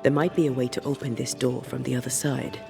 There might be a way to open this door from the other side.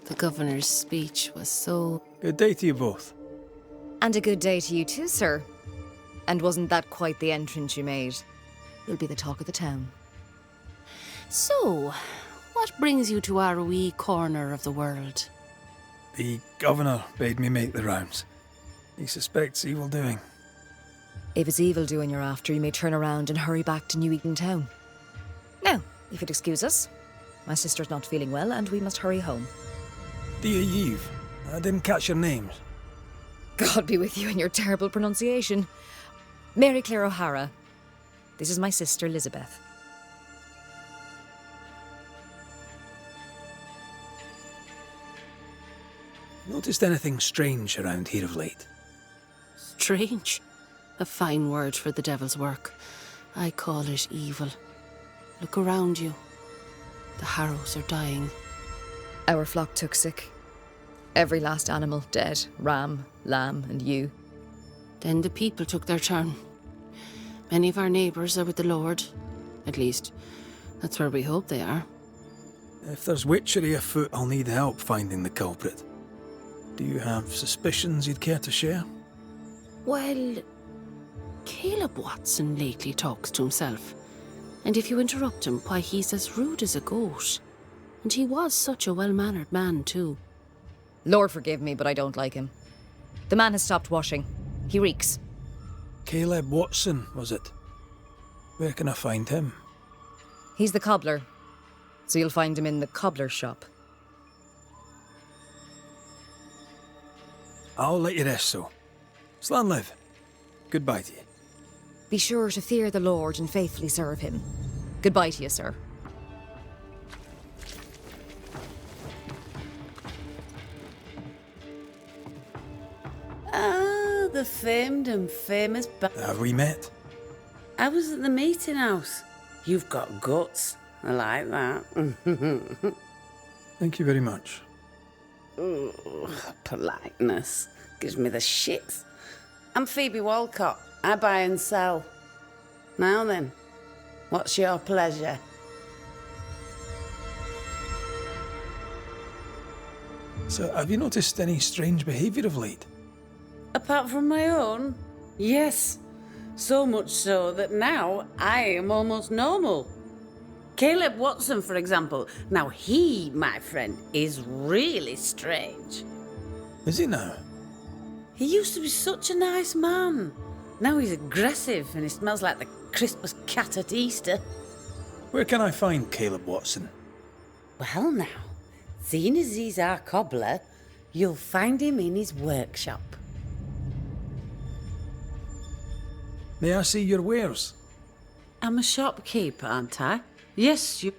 The governor's speech was so... Good day to you both. And a good day to you too, sir. And wasn't that quite the entrance you made? You'll be the talk of the town. So, what brings you to our wee corner of the world? The governor bade me make the rounds. He suspects evil doing. If it's evil doing you're after, you may turn around and hurry back to New Eaton town. Now, if you'd excuse us, my sister's not feeling well and we must hurry home. Dear Eve, I didn't catch your names. God be with you and your terrible pronunciation. Mary Claire O'Hara. This is my sister, Elizabeth. Noticed anything strange around here of late? Strange. A fine word for the devil's work. I call it evil. Look around you. The harrows are dying. Our flock took sick. Every last animal dead. Ram, lamb, and ewe. Then the people took their turn. Many of our neighbours are with the Lord. At least, that's where we hope they are. If there's witchery afoot, I'll need help finding the culprit. Do you have suspicions you'd care to share? Well, Caleb Watson lately talks to himself. And if you interrupt him, why, he's as rude as a goat. And he was such a well-mannered man, too. Lord forgive me, but I don't like him. The man has stopped washing. He reeks. Caleb Watson, was it? Where can I find him? He's the cobbler, so you'll find him in the cobbler's shop. I'll let you rest, so. Slan live. Goodbye to you. Be sure to fear the Lord and faithfully serve him. Goodbye to you, sir. Ah, the famed and famous Have we met? I was at the meeting house. You've got guts. I like that. Thank you very much. Ugh, politeness gives me the shits. I'm Phoebe Walcott. I buy and sell. Now then, what's your pleasure? So, have you noticed any strange behaviour of late? Apart from my own? Yes. So much so that now I am almost normal. Caleb Watson, for example. Now he, my friend, is really strange. Is he now? He used to be such a nice man. Now he's aggressive and he smells like the Christmas cat at Easter. Where can I find Caleb Watson? Well now, seeing as he's our cobbler, you'll find him in his workshop. May I see your wares? I'm a shopkeeper, aren't I? Yes, you...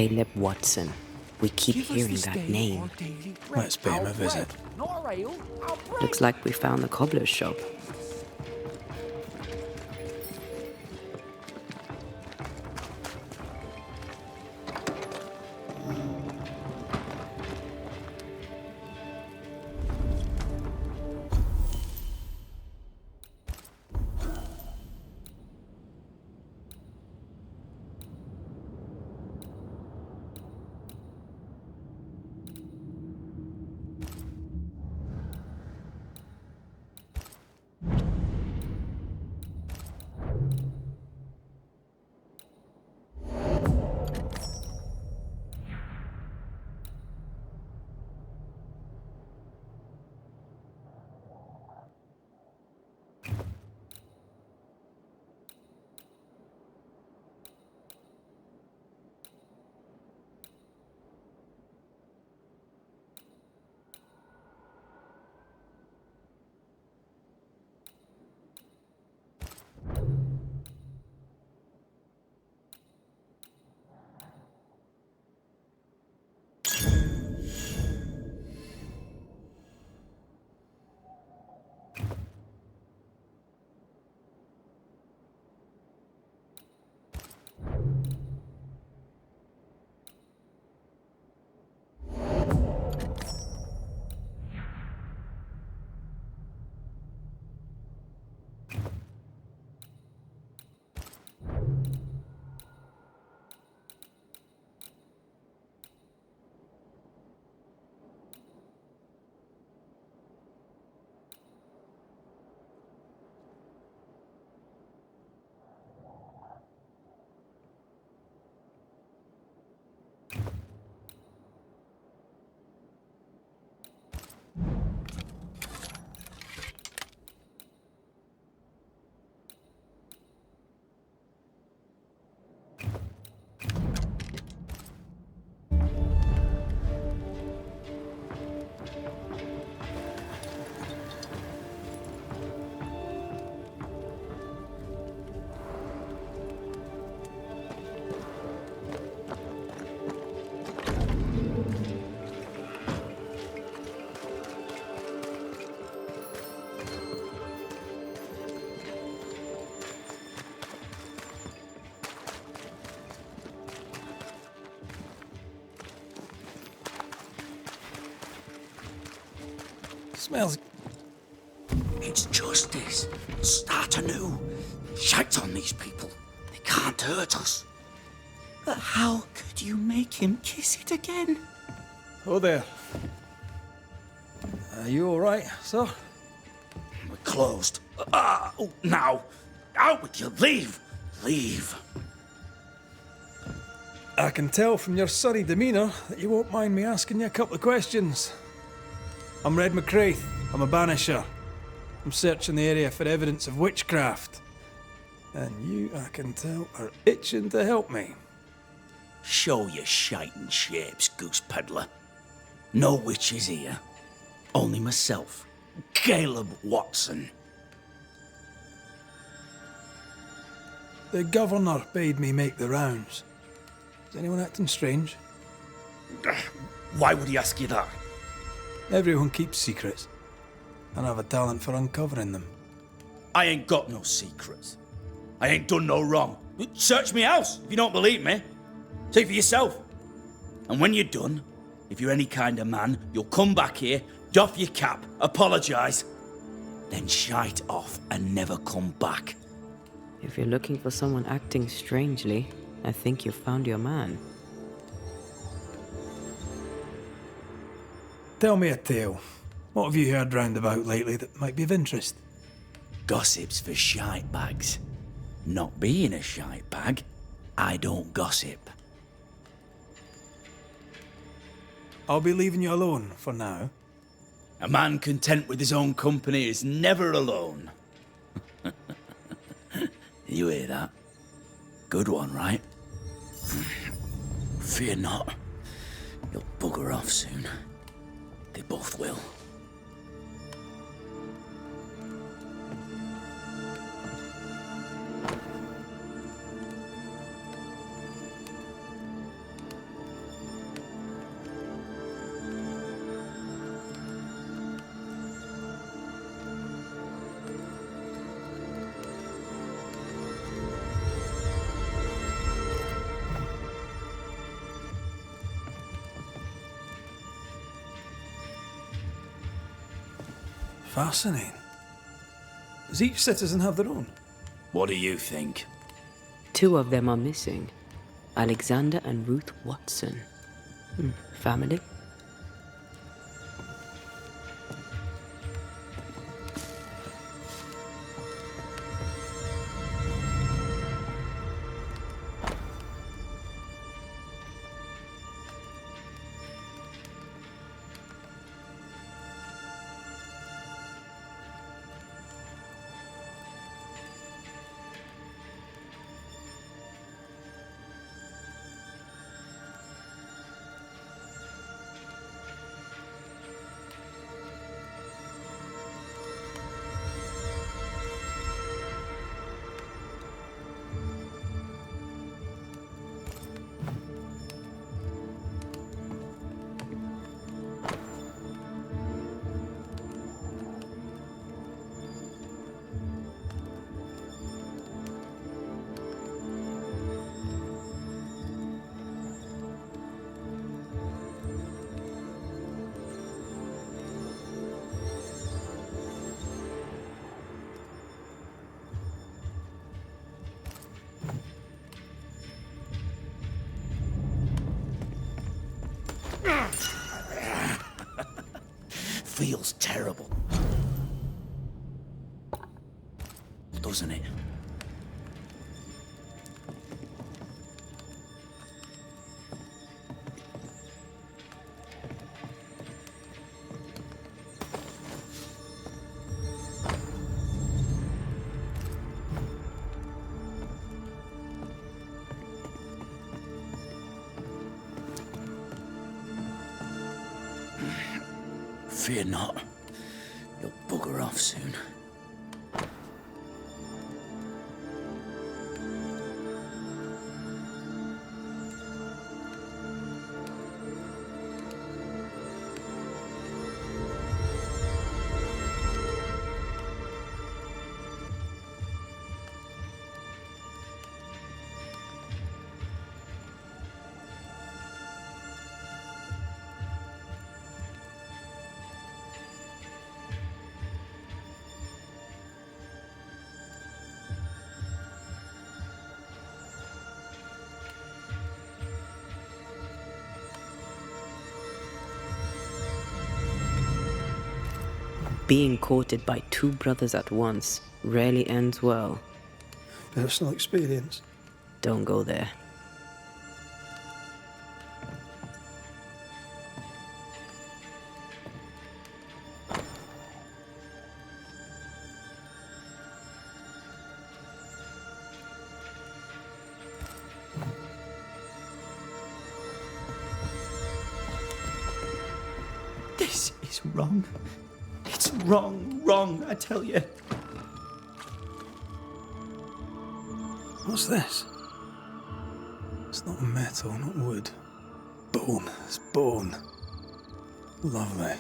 Caleb Watson. We keep hearing that name. Let's pay him a visit. Looks like we found the cobbler's shop. Smells. It's justice. Start anew. Shite on these people. They can't hurt us. But how could you make him kiss it again? Oh, there. Are you all right, sir? We're closed. Now. Out with you. Leave. Leave. I can tell from your surly demeanour that you won't mind me asking you a couple of questions. I'm Red McCraith. I'm a Banisher. I'm searching the area for evidence of witchcraft. And you, I can tell, are itching to help me. Show your shite and shapes, goose peddler. No witches here. Only myself, Caleb Watson. The governor bade me make the rounds. Is anyone acting strange? Why would he ask you that? Everyone keeps secrets, and I have a talent for uncovering them. I ain't got no secrets. I ain't done no wrong. Search me house if you don't believe me. See for yourself. And when you're done, if you're any kind of man, you'll come back here, doff your cap, apologise, then shite off and never come back. If you're looking for someone acting strangely, I think you've found your man. Tell me a tale. What have you heard round about lately that might be of interest? Gossip's for shite bags. Not being a shite bag, I don't gossip. I'll be leaving you alone for now. A man content with his own company is never alone. You hear that? Good one, right? Fear not. You'll bugger off soon. They both will. Fascinating. Does each citizen have their own? What do you think? 2 of them are missing. Alexander and Ruth Watson. Family? Feels terrible. Doesn't it? Fear not. You'll bugger off soon. Being courted by two brothers at once rarely ends well. Personal experience. Don't go there. This is wrong. It's wrong, I tell you. What's this? It's not metal, not wood. Bone. It's bone. Lovely.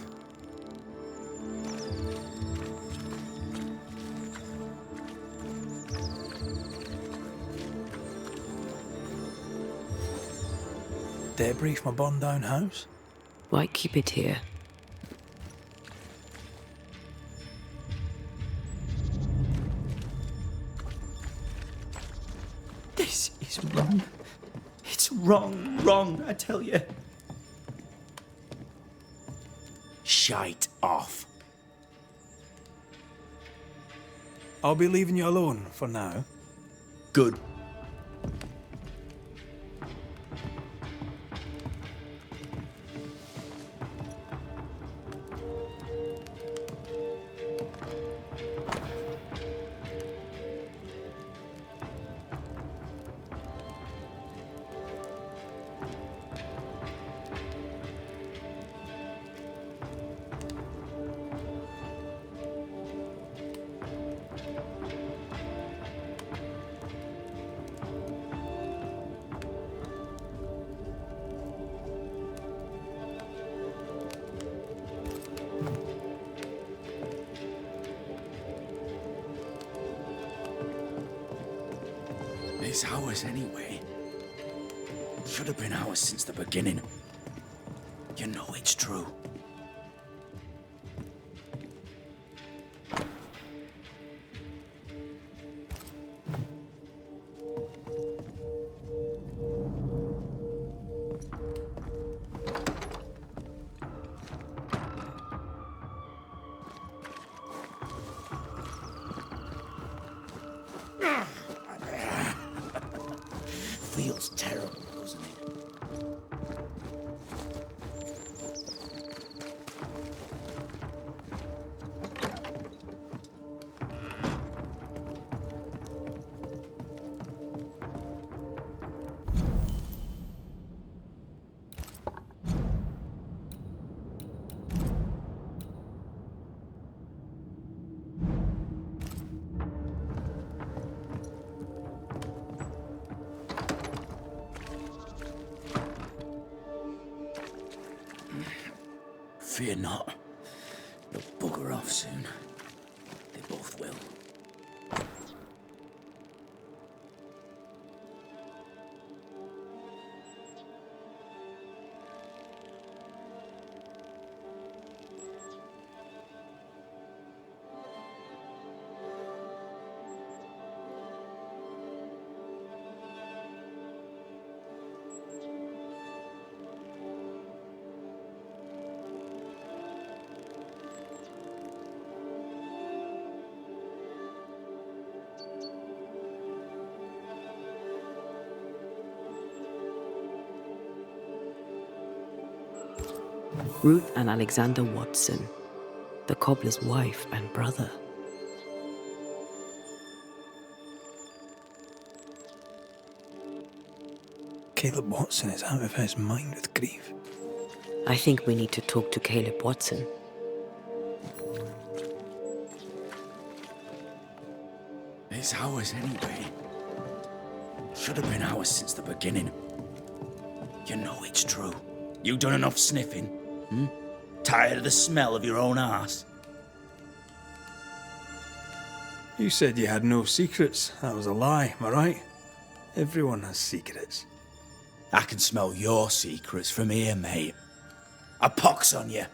Debris from a burned down house? Why keep it here? This is wrong. It's wrong, I tell you. Shite off. I'll be leaving you alone for now. Good. It's ours anyway. Should have been ours since the beginning. You know it's true. Feels terrible, doesn't it? Fear not. They'll bugger off soon. They both will. Ruth and Alexander Watson, the cobbler's wife and brother. Caleb Watson is out of his mind with grief. I think we need to talk to Caleb Watson. It's ours anyway. Should have been ours since the beginning. You know it's true. You done enough sniffing? Hmm? Tired of the smell of your own arse? You said you had no secrets. That was a lie, am I right? Everyone has secrets. I can smell your secrets from here, mate. A pox on you.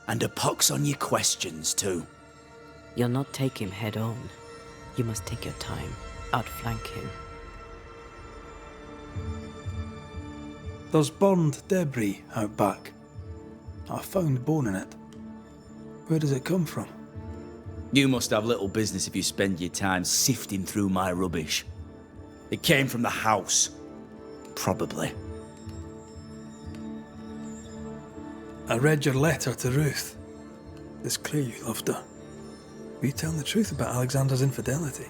And a pox on your questions, too. You'll not take him head on. You must take your time, outflank him. There's burned debris out back. I found bone in it. Where does it come from? You must have little business if you spend your time sifting through my rubbish. It came from the house. Probably. I read your letter to Ruth. It's clear you loved her. Were you telling the truth about Alexander's infidelity?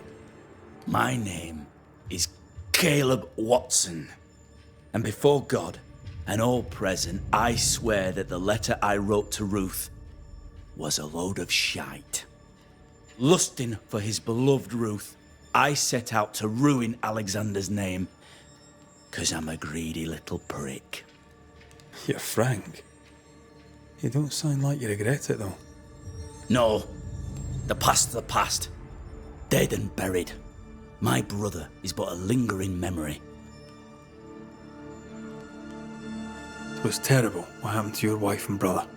My name is Caleb Watson. And before God and all present, I swear that the letter I wrote to Ruth was a load of shite. Lusting for his beloved Ruth, I set out to ruin Alexander's name, 'cause I'm a greedy little prick. You're frank. You don't sound like you regret it, though. No, the past's the past. Dead and buried. My brother is but a lingering memory. It was terrible what happened to your wife and brother.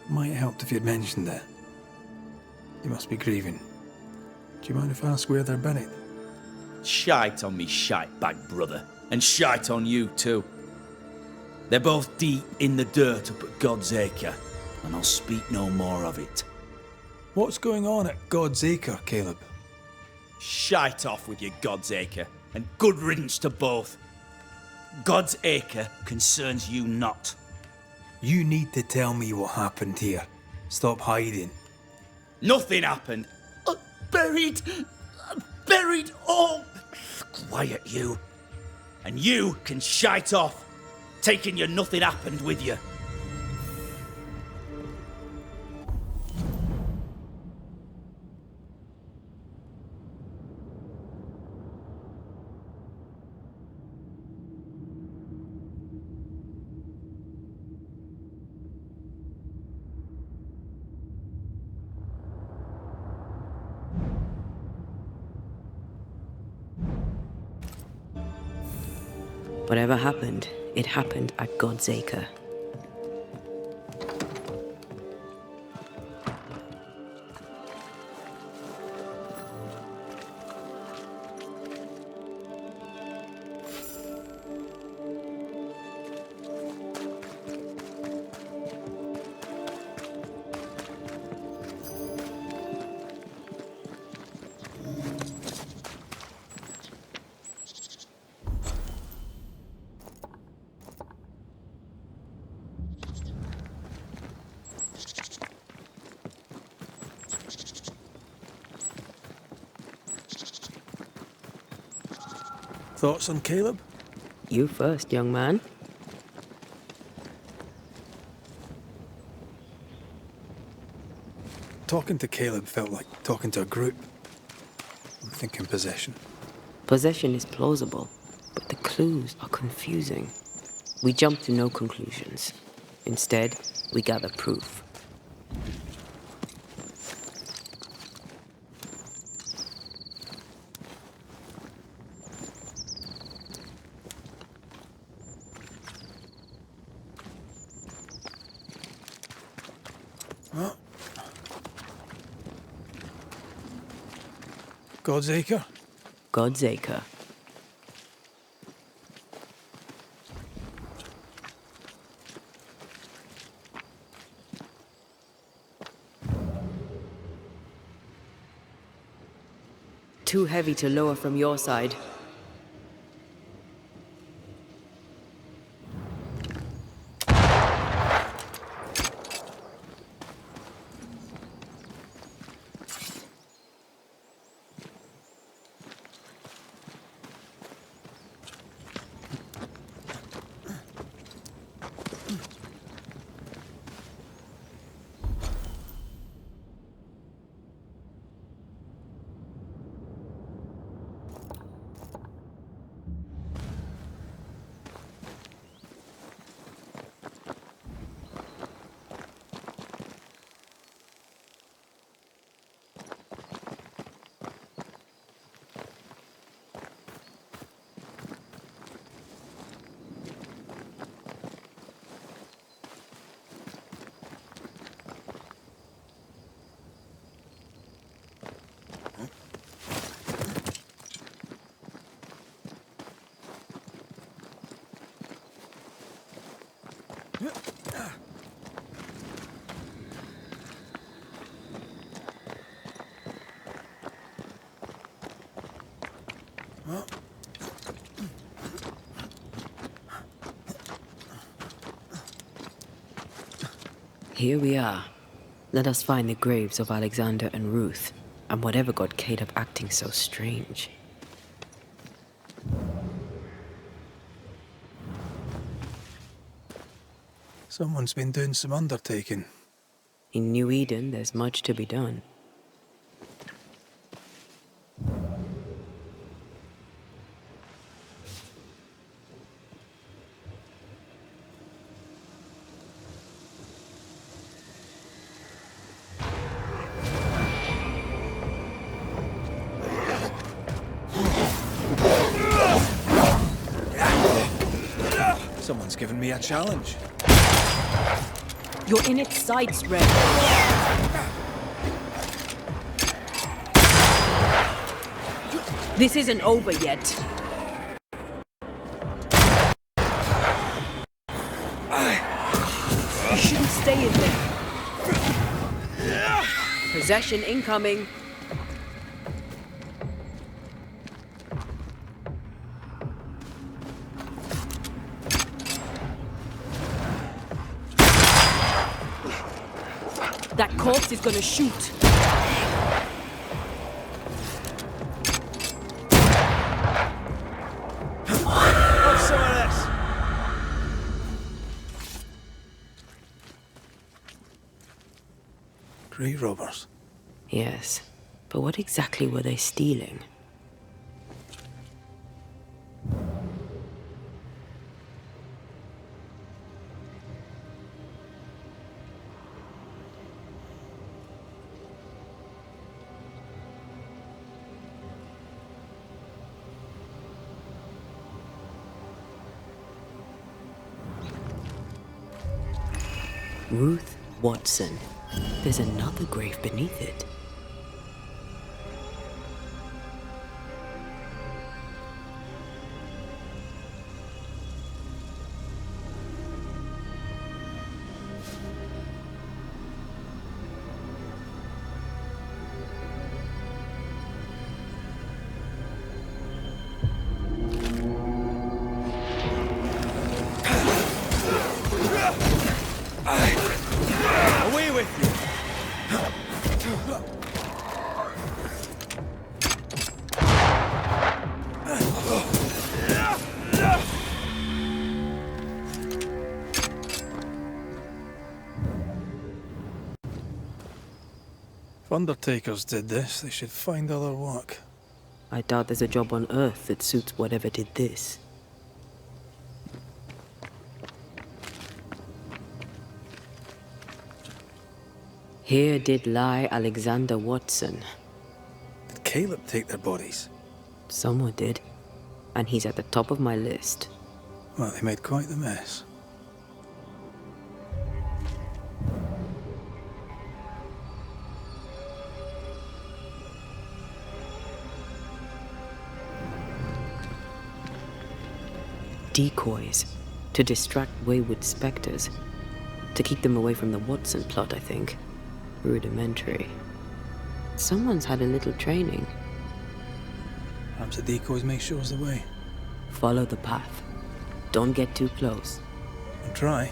It might have helped if you'd mentioned it. You must be grieving. Do you mind if I ask where they're buried? Shite on me shite bag brother, and shite on you too. They're both deep in the dirt up at God's Acre, and I'll speak no more of it. What's going on at God's Acre, Caleb? Shite off with your God's Acre, and good riddance to both. God's Acre concerns you not. You need to tell me what happened here. Stop hiding. Nothing happened. Buried. Buried. Oh, quiet you. And you can shite off, taking your nothing happened with you. Whatever happened, it happened at God's Acre. Thoughts on Caleb? You first, young man. Talking to Caleb felt like talking to a group. I'm thinking possession. Possession is plausible, but the clues are confusing. We jump to no conclusions. Instead, we gather proof. God's Acre? God's Acre. Too heavy to lower from your side. Here we are. Let us find the graves of Alexander and Ruth, and whatever got Caleb acting so strange. Someone's been doing some undertaking. In New Eden, there's much to be done. Someone's given me a challenge. You're in its sights, Red. This isn't over yet. You shouldn't stay in there. Possession incoming. That corpse is gonna shoot. Have some of this. Grave robbers. Yes, but what exactly were they stealing? Ruth Watson. There's another grave beneath it. Away with you! If undertakers did this, they should find other work. I doubt there's a job on Earth that suits whatever did this. Here did lie Alexander Watson. Did Caleb take their bodies? Someone did. And he's at the top of my list. Well, they made quite the mess. Decoys. To distract wayward specters. To keep them away from the Watson plot, I think. Rudimentary. Someone's had a little training. Perhaps the decoys may show us the way. Follow the path. Don't get too close. I'll try.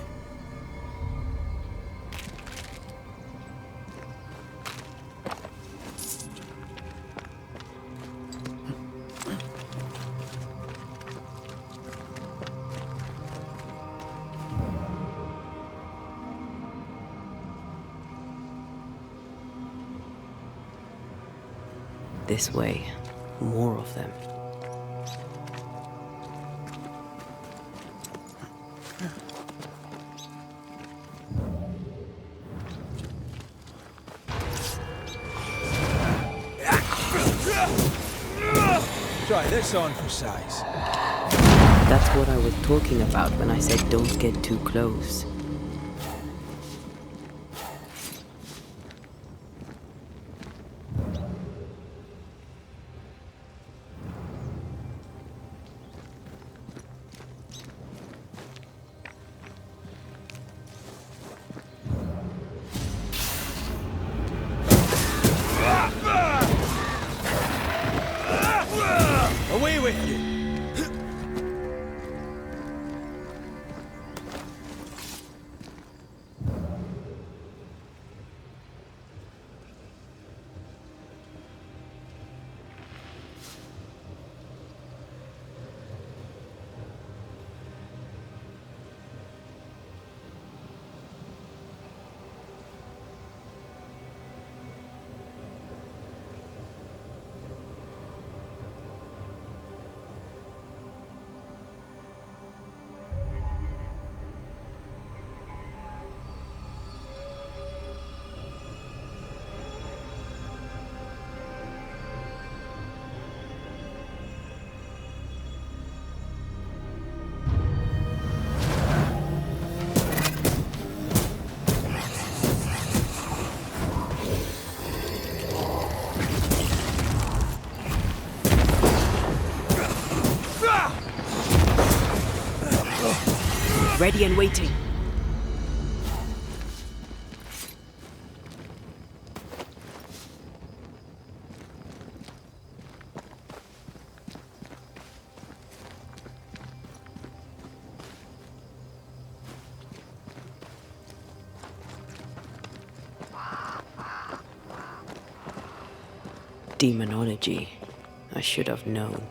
This way. More of them. Try this on for size. That's what I was talking about when I said don't get too close. Away with you. Ready and waiting. Demonology. I should have known.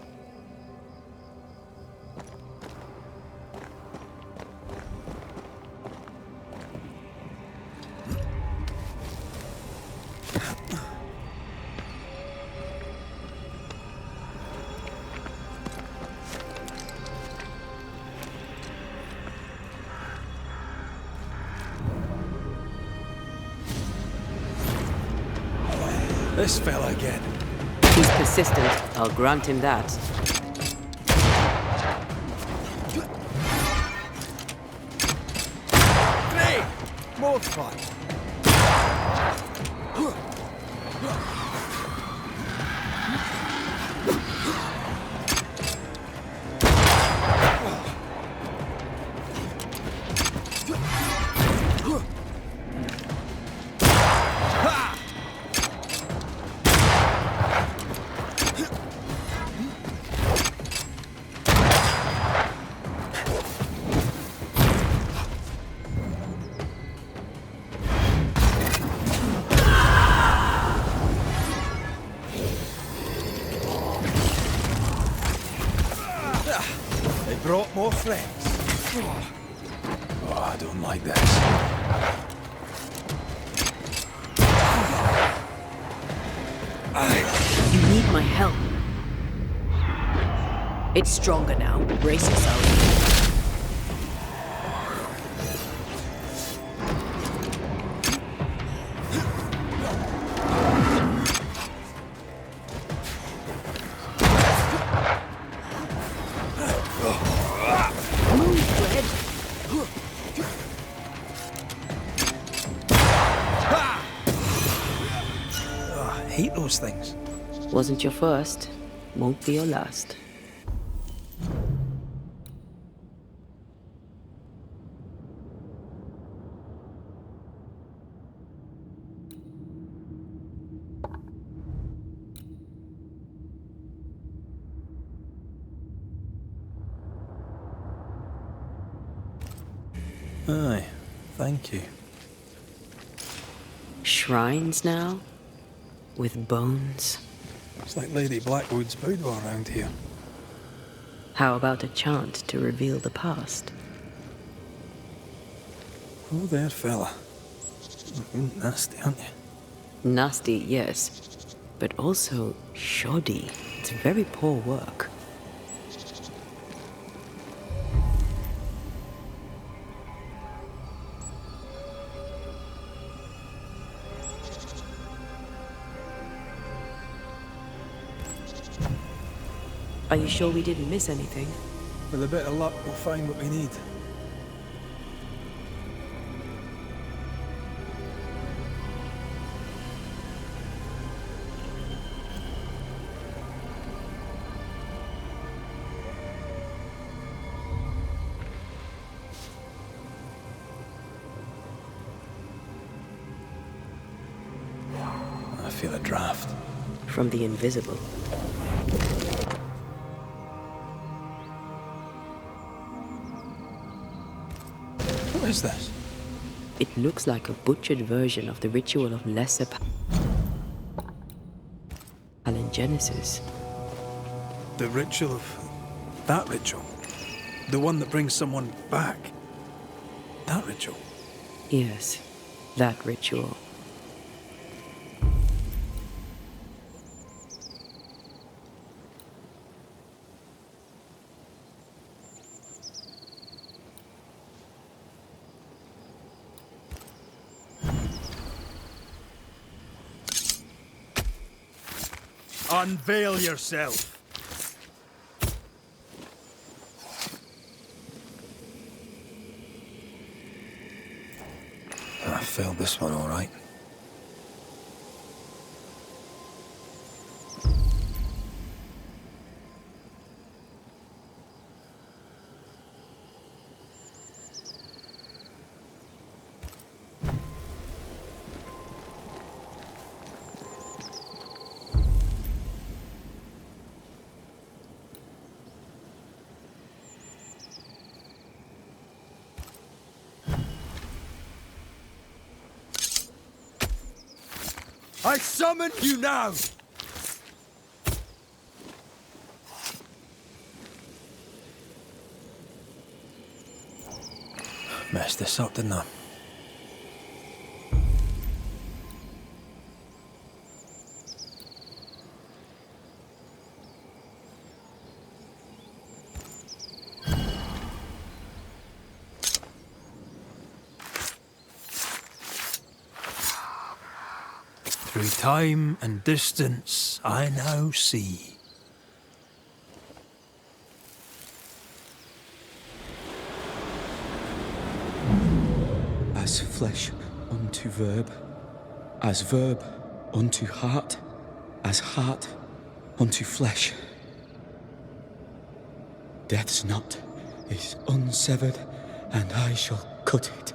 This fella again. He's persistent, I'll grant him that. Grenade! More fun. Brought more friends. Oh, I don't like this. You need my help. It's stronger now. Brace yourself. I hate those things. Wasn't your first, won't be your last. Aye, thank you. Shrines now? With bones? It's like Lady Blackwood's boudoir around here. How about a chant to reveal the past? Oh, there, fella. You're nasty, aren't you? Nasty, yes, but also shoddy. It's very poor work. Are you sure we didn't miss anything? With a bit of luck, we'll find what we need. I feel a draft. From the invisible. is this? It looks like a butchered version of the ritual of lesser palingenesis. The ritual of... that ritual? The one that brings someone back? That ritual? Yes, that ritual. Unveil yourself! I failed this one all right. I summon you now! Messed this up, didn't I? Through time and distance, I now see. As flesh unto verb, as verb unto heart, as heart unto flesh. Death's knot is unsevered, and I shall cut it.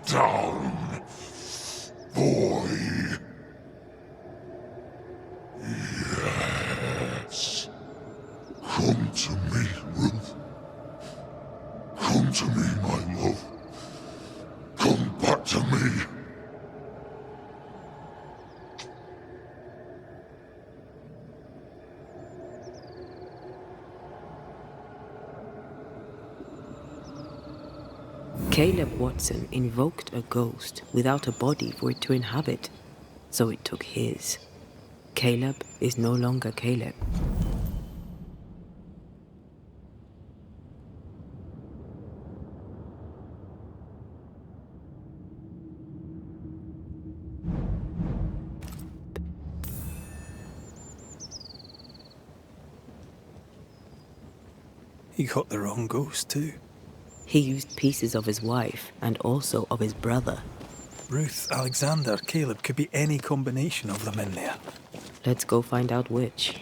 Down, boy. Yes. Come to me, Ruth. Come to me, my love. Come back to me. Caleb Watson invoked a ghost without a body for it to inhabit, so it took his. Caleb is no longer Caleb. He got the wrong ghost too. He used pieces of his wife and also of his brother. Ruth, Alexander, Caleb could be any combination of them in there. Let's go find out which.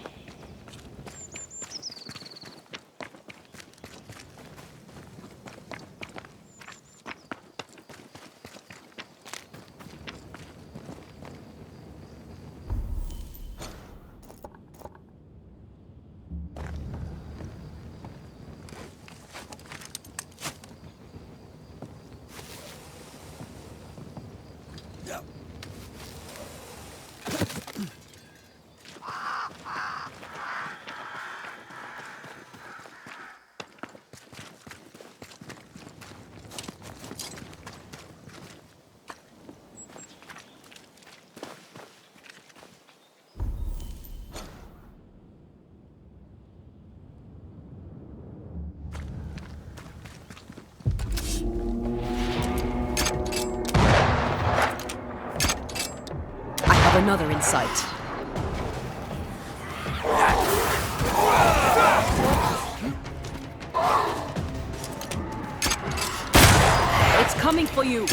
Another in sight. It's coming. coming for you!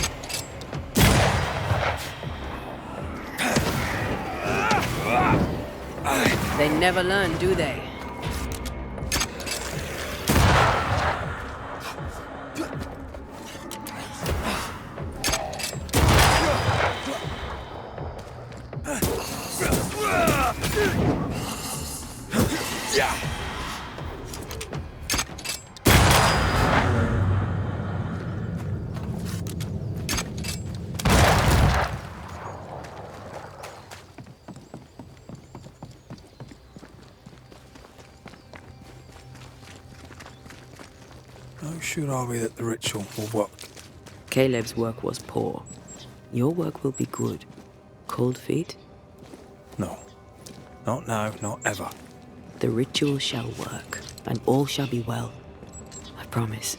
They never learn, do they? How sure are we that the ritual will work? Caleb's work was poor. Your work will be good. Cold feet? No. Not now, not ever. The ritual shall work, and all shall be well. I promise.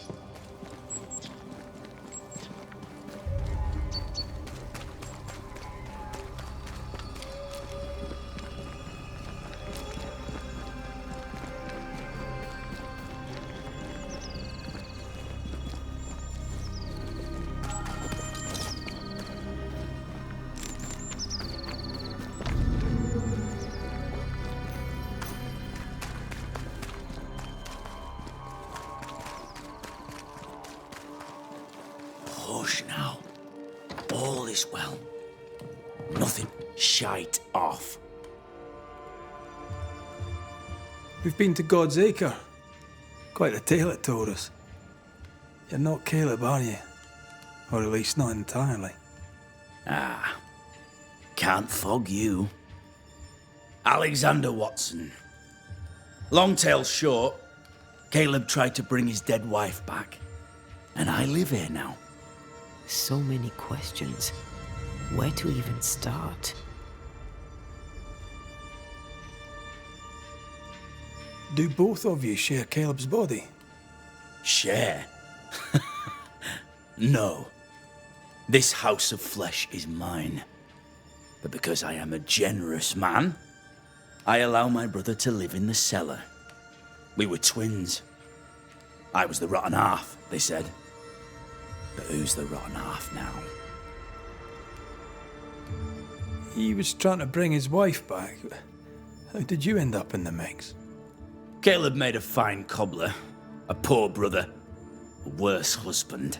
Hush now. All is well. Nothing shite off. We've been to God's Acre. Quite a tale it told us. You're not Caleb, are you? Or at least not entirely. Ah, can't fog you. Alexander Watson. Long tale short, Caleb tried to bring his dead wife back. And I live here now. So many questions. Where to even start? Do both of you share Caleb's body? Share? No. This house of flesh is mine. But because I am a generous man, I allow my brother to live in the cellar. We were twins. I was the rotten half, they said. But who's the rotten half now? He was trying to bring his wife back. How did you end up in the mix? Caleb made a fine cobbler, a poor brother, a worse husband,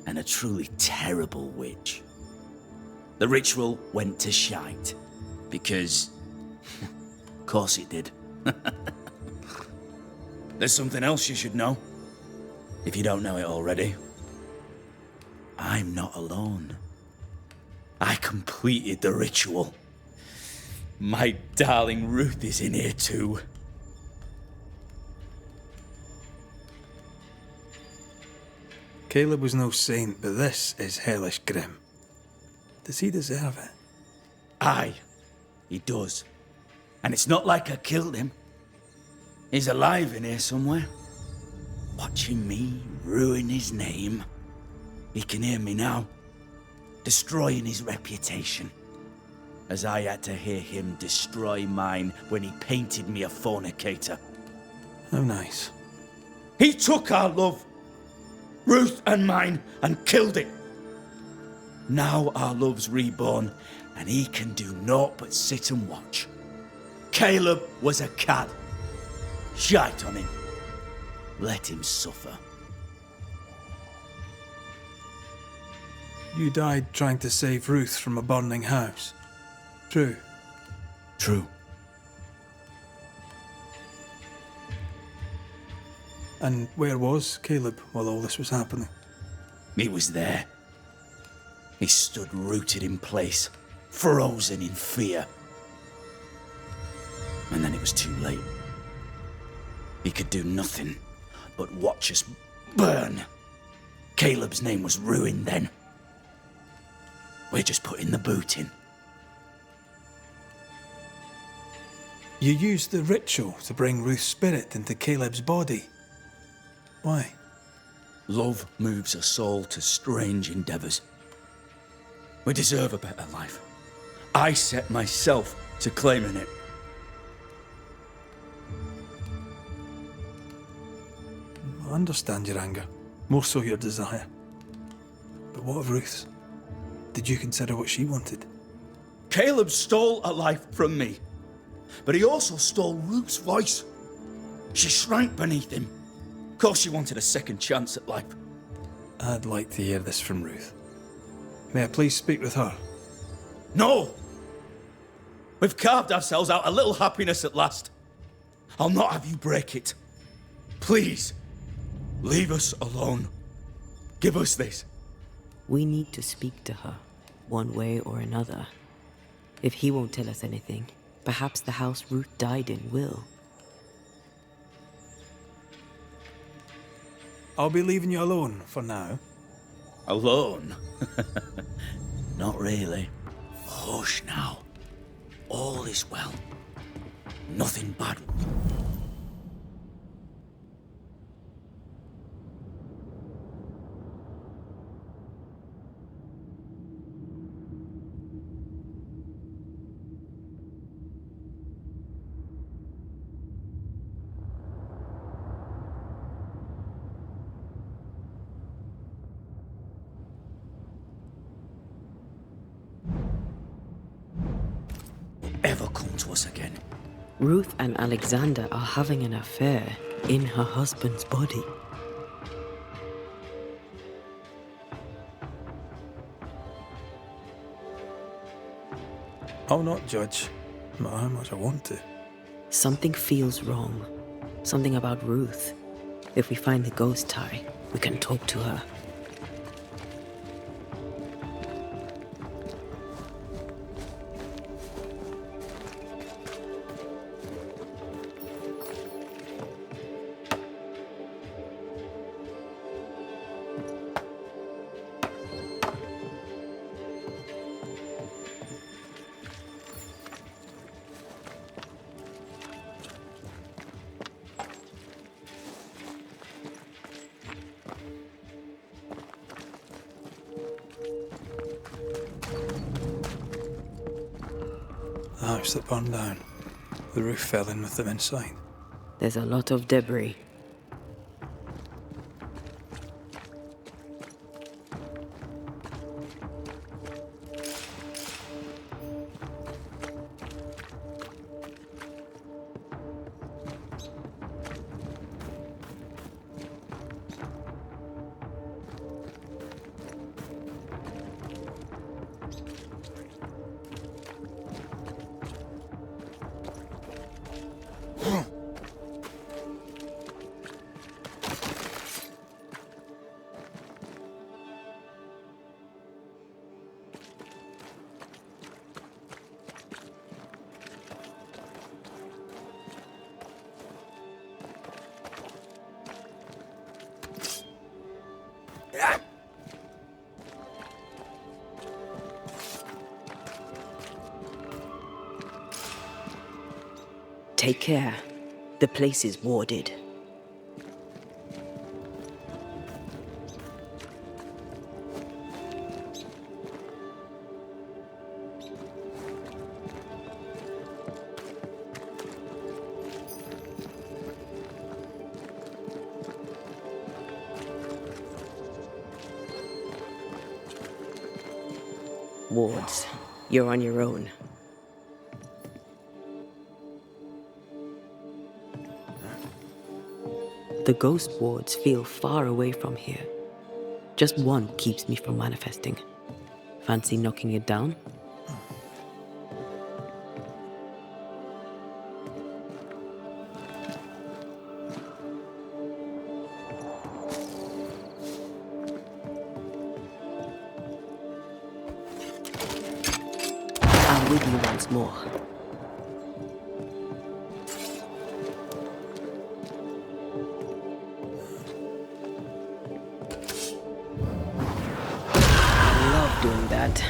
and a truly terrible witch. The ritual went to shite, because... of course it did. There's something else you should know, if you don't know it already. I'm not alone. I completed the ritual. My darling Ruth is in here too. Caleb was no saint, but this is hellish grim. Does he deserve it? Aye, he does. And it's not like I killed him. He's alive in here somewhere, watching me ruin his name. He can hear me now, destroying his reputation, as I had to hear him destroy mine when he painted me a fornicator. How nice. He took our love, Ruth and mine, and killed it. Now our love's reborn, and he can do naught but sit and watch. Caleb was a cad. Shite on him. Let him suffer. You died trying to save Ruth from a burning house. True. True. And where was Caleb while all this was happening? He was there. He stood rooted in place, frozen in fear. And then it was too late. He could do nothing but watch us burn. Caleb's name was ruined then. We're just putting the boot in. You used the ritual to bring Ruth's spirit into Caleb's body. Why? Love moves us all to strange endeavours. We deserve a better life. I set myself to claiming it. I understand your anger, more so your desire. But what of Ruth's? Did you consider what she wanted? Caleb stole a life from me, but he also stole Ruth's voice. She shrank beneath him. Of course she wanted a second chance at life. I'd like to hear this from Ruth. May I please speak with her? No! We've carved ourselves out a little happiness at last. I'll not have you break it. Please, leave us alone. Give us this. We need to speak to her, one way or another. If he won't tell us anything, perhaps the house Ruth died in will. I'll be leaving you alone for now. Alone? Not really. Hush now. All is well. Nothing bad. Ever come to us again? Ruth and Alexander are having an affair in her husband's body. I'll not judge, no matter how much I want to. Something feels wrong. Something about Ruth. If we find the ghost tie, we can talk to her. The house that burned down. The roof fell in with them inside. There's a lot of debris. Take care. The place is warded. Wards, you're on your own. The ghost wards feel far away from here. Just one keeps me from manifesting. Fancy knocking it down? I'm with you once more. Doing that.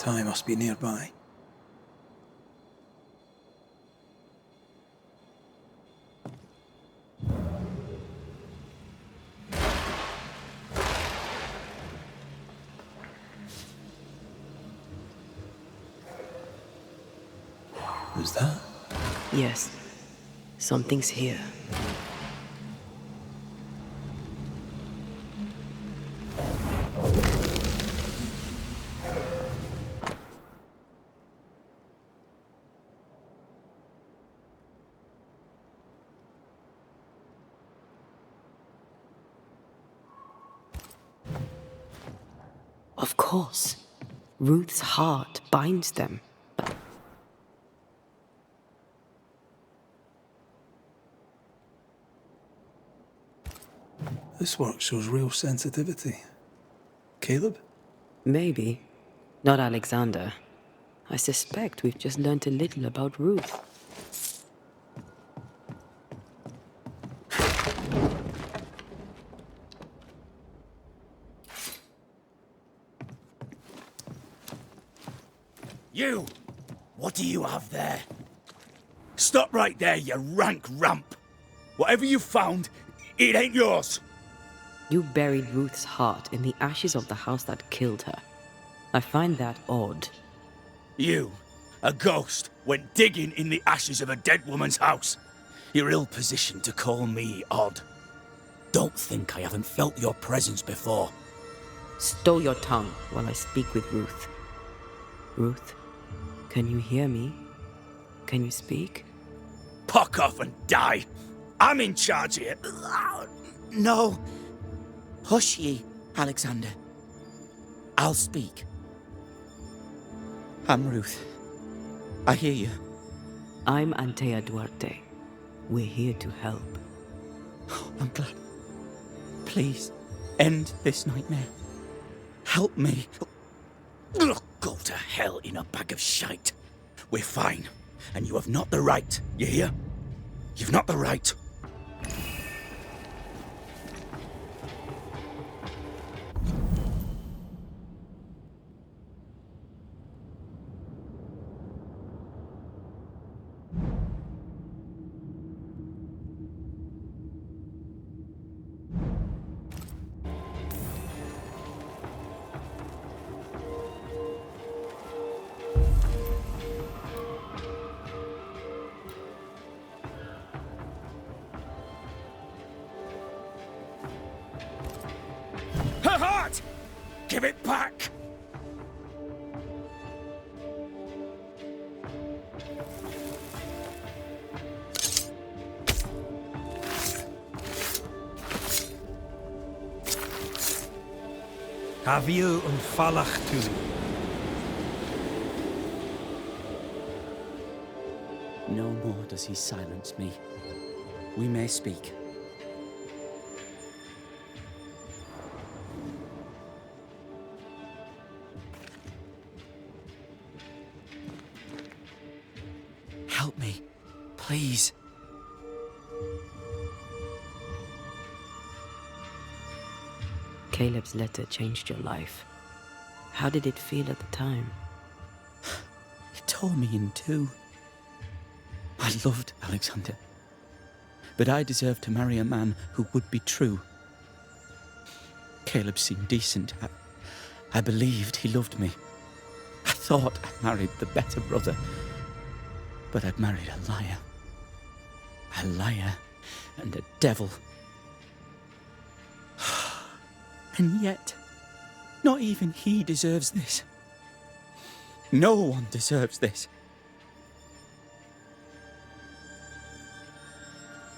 Ty must be nearby. Who's that? Yes, something's here. Of course. Ruth's heart binds them. This work shows real sensitivity. Caleb? Maybe. Not Alexander. I suspect we've just learned a little about Ruth. You! What do you have there? Stop right there, you rank ramp! Whatever you found, it ain't yours! You buried Ruth's heart in the ashes of the house that killed her. I find that odd. You, a ghost, went digging in the ashes of a dead woman's house. You're ill-positioned to call me odd. Don't think I haven't felt your presence before. Stow your tongue while I speak with Ruth. Ruth, can you hear me? Can you speak? Puck off and die! I'm in charge here. No. Hush ye, Alexander. I'll speak. I'm Ruth. I hear you. I'm Antea Duarte. We're here to help. Oh, I'm glad. Please, end this nightmare. Help me. Ugh, go to hell in a bag of shite. We're fine, and you have not the right, you hear? You've not the right. Her heart! Give it back! Haviel und Falach tu. No more does he silence me. We may speak. Help me, please. Caleb's letter changed your life. How did it feel at the time? It tore me in two. I loved Alexander, but I deserved to marry a man who would be true. Caleb seemed decent. I believed he loved me. I thought I married the better brother, but I'd married a liar. A liar and a devil. And yet, not even he deserves this. No one deserves this.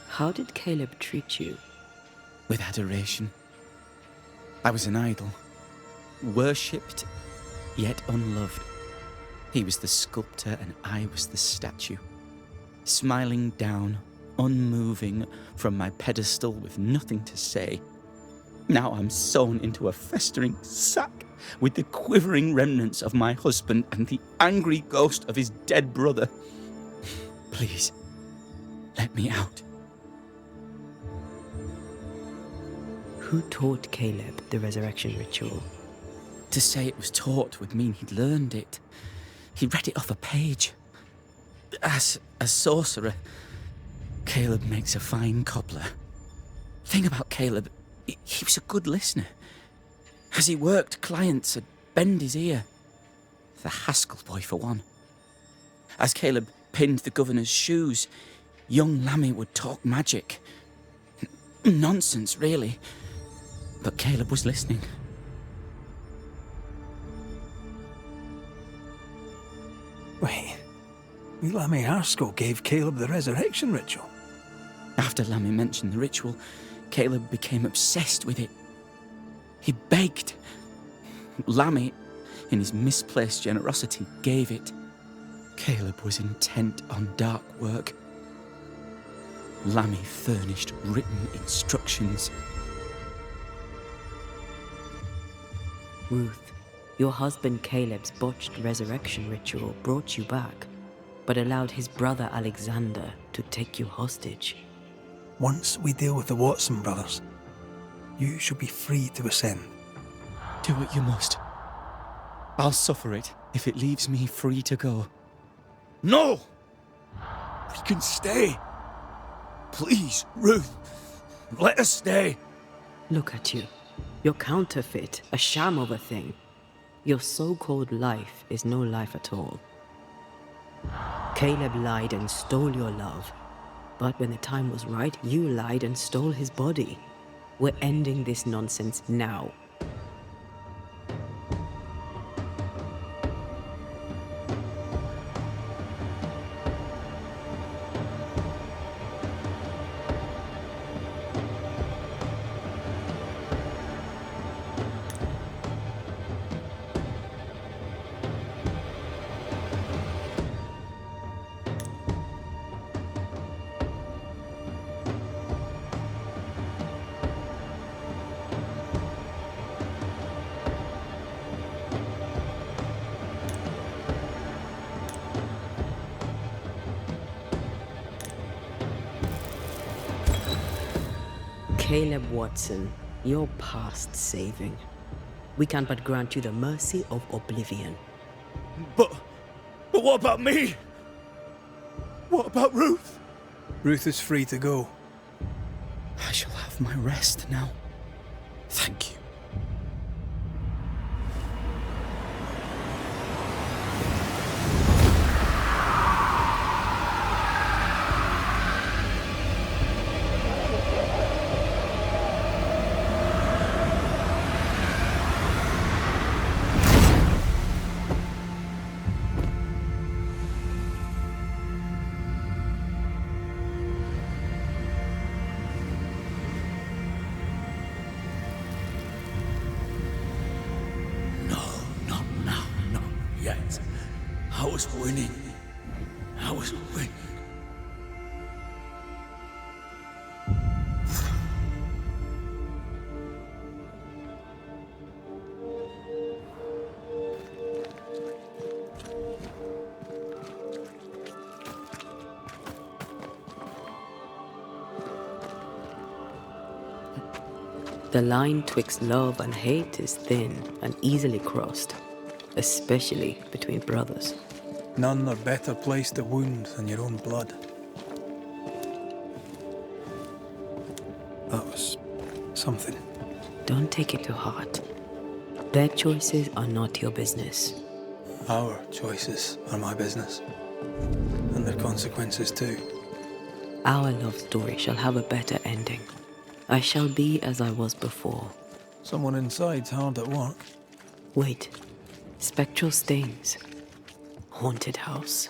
How did Caleb treat you? With adoration. I was an idol, worshipped, yet unloved. He was the sculptor and I was the statue, smiling down, unmoving from my pedestal with nothing to say. Now I'm sewn into a festering sack with the quivering remnants of my husband and the angry ghost of his dead brother. Please, let me out. Who taught Caleb the resurrection ritual? To say it was taught would mean he'd learned it. He read it off a page. As a sorcerer, Caleb makes a fine cobbler. The thing about Caleb, he was a good listener. As he worked, clients would bend his ear. The Haskell boy, for one. As Caleb pinned the governor's shoes, young Lammy would talk magic. Nonsense, really. But Caleb was listening. Wait, Lammy Haskell gave Caleb the resurrection ritual? After Lammy mentioned the ritual, Caleb became obsessed with it. He begged. Lammy, in his misplaced generosity, gave it. Caleb was intent on dark work. Lammy furnished written instructions. Ruth, your husband Caleb's botched resurrection ritual brought you back, but allowed his brother Alexander to take you hostage. Once we deal with the Watson brothers, you shall be free to ascend. Do what you must. I'll suffer it if it leaves me free to go. No! We can stay. Please, Ruth. Let us stay. Look at you. You're counterfeit, a sham of a thing. Your so-called life is no life at all. Caleb lied and stole your love. But when the time was right, you lied and stole his body. We're ending this nonsense now. Caleb Watson, you're past saving. We can but grant you the mercy of oblivion. But what about me? What about Ruth? Ruth is free to go. I shall have my rest now. Thank you. I was winning. I was winning. The line twixt love and hate is thin and easily crossed, especially between brothers. None are better placed to wound than your own blood. That was something. Don't take it to heart. Their choices are not your business. Our choices are my business. And their consequences too. Our love story shall have a better ending. I shall be as I was before. Someone inside's hard at work. Wait. Spectral stains. Haunted house.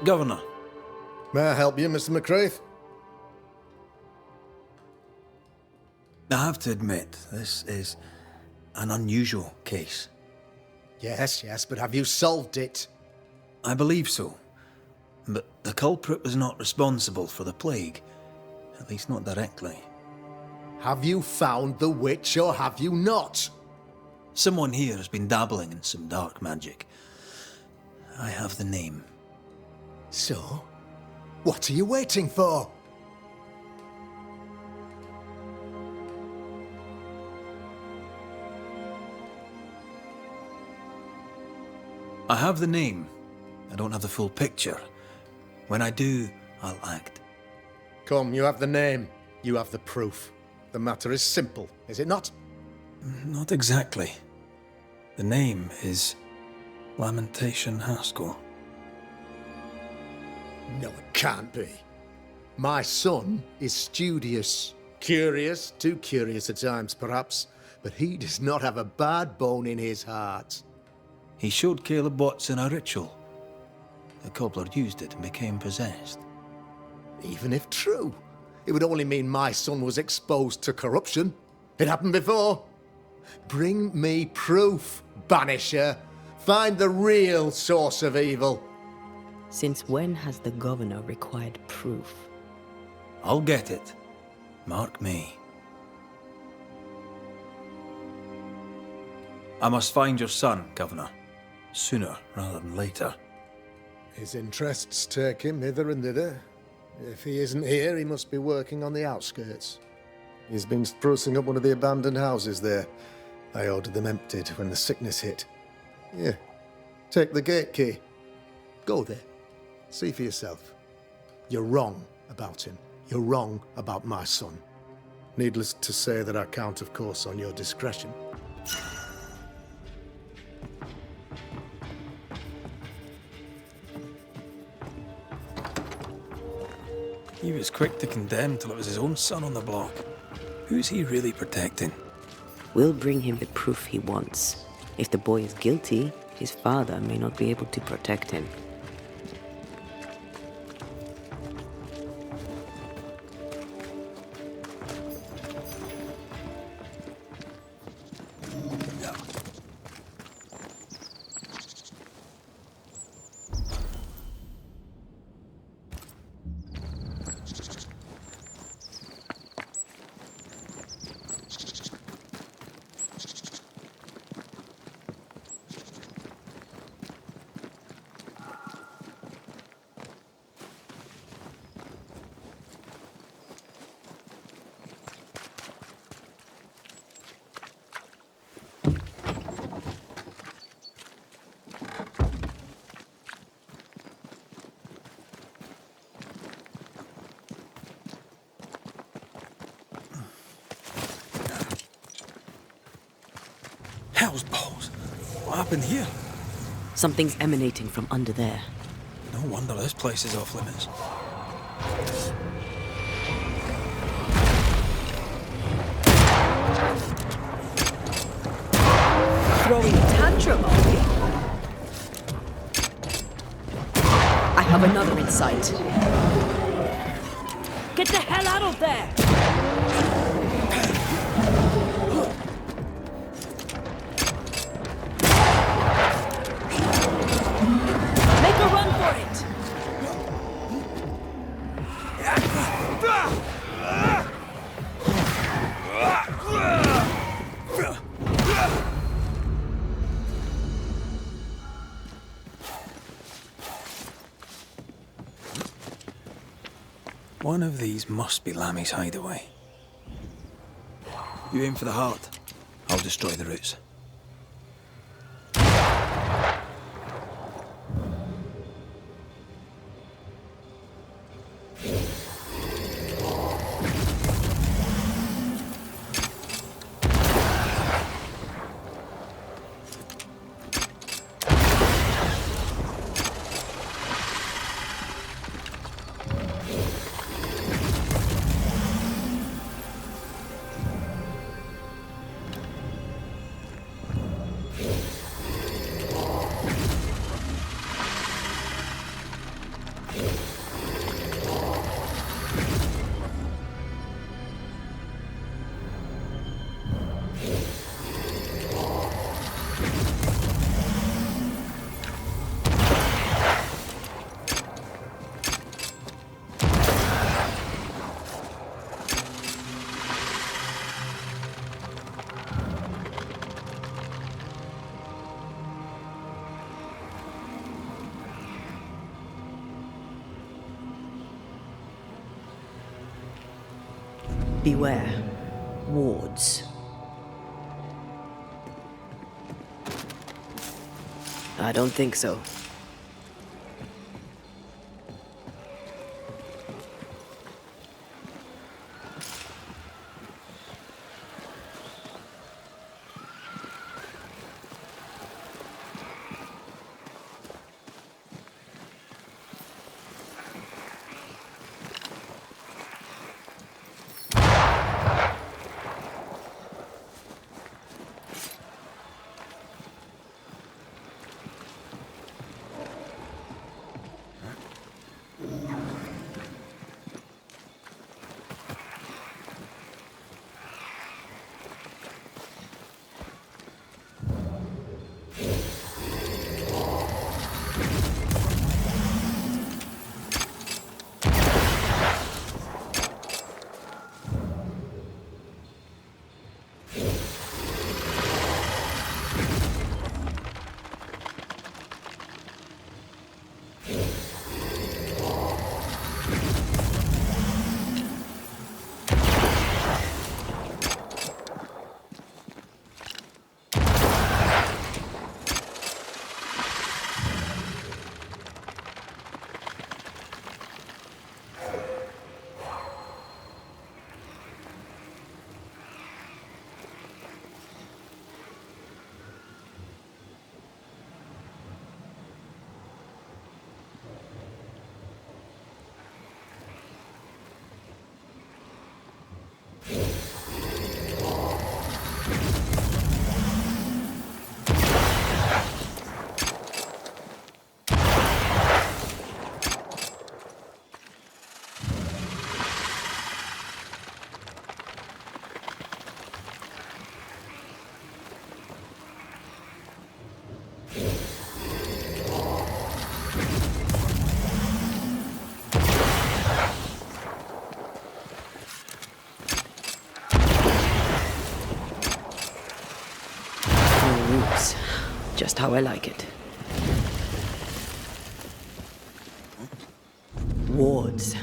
Governor. May I help you, Mr. McCraith? I have to admit, this is an unusual case. Yes, but have you solved it? I believe so. But the culprit was not responsible for the plague. At least not directly. Have you found the witch or have you not? Someone here has been dabbling in some dark magic. I have the name. So? What are you waiting for? I have the name. I don't have the full picture. When I do, I'll act. Come, you have the name. You have the proof. The matter is simple, is it not? Not exactly. The name is Lamentation Haskell. No, it can't be. My son is studious. Curious, too curious at times perhaps, but he does not have a bad bone in his heart. He showed Caleb Watson a ritual. The cobbler used it and became possessed. Even if true, it would only mean my son was exposed to corruption. It happened before. Bring me proof, Banisher. Find the real source of evil. Since when has the governor required proof? I'll get it. Mark me. I must find your son, Governor. Sooner rather than later. His interests take him hither and thither. If he isn't here, he must be working on the outskirts. He's been sprucing up one of the abandoned houses there. I ordered them emptied when the sickness hit. Here, take the gate key. Go there. See for yourself. You're wrong about him. You're wrong about my son. Needless to say that I count, of course, on your discretion. He was quick to condemn till it was his own son on the block. Who's he really protecting? We'll bring him the proof he wants. If the boy is guilty, his father may not be able to protect him. Hell's balls. What happened here? Something's emanating from under there. No wonder this place is off limits. Throwing a tantrum, are we? I have another in sight. Get the hell out of there! Make a run for it! One of these must be Lammy's hideaway. You aim for the heart. I'll destroy the roots. Beware. Wards. I don't think so. Just how I like it. Wards.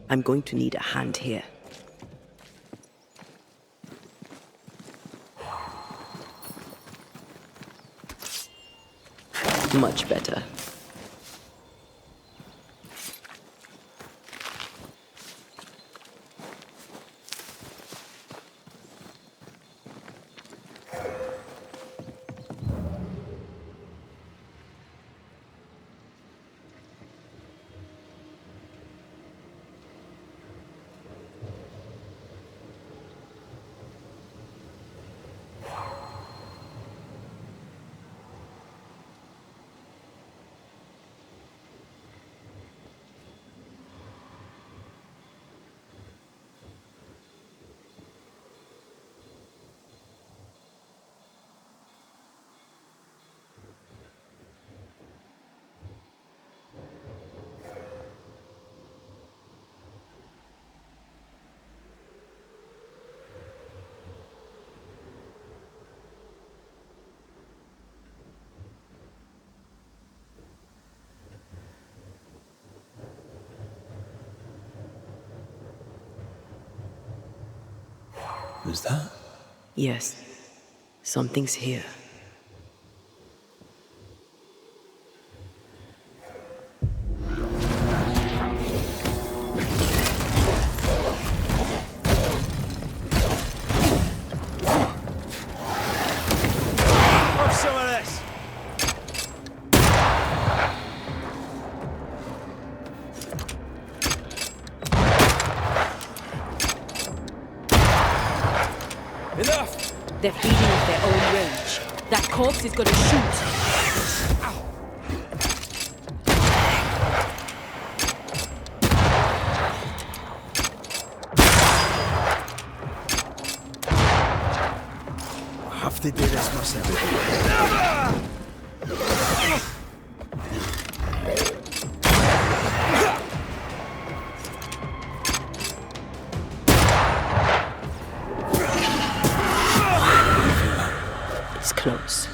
I'm going to need a hand here. Much better. Who's that? Yes. Something's here. Have some of this! Enough! They're feeding off their own rage. That corpse is gonna shoot. Have to do this myself. It's close.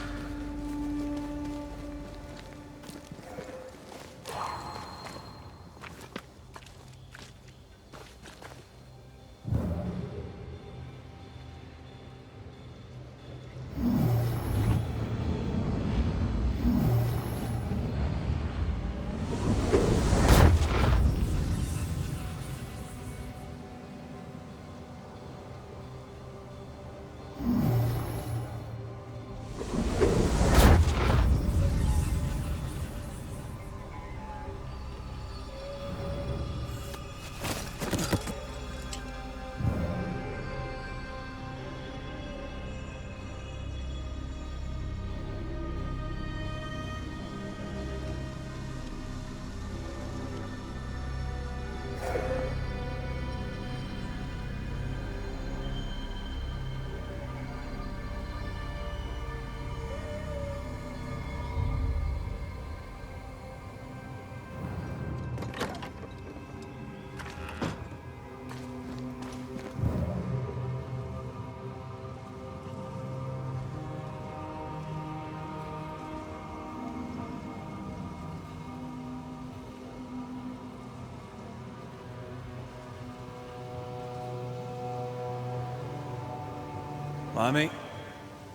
Hi, mate.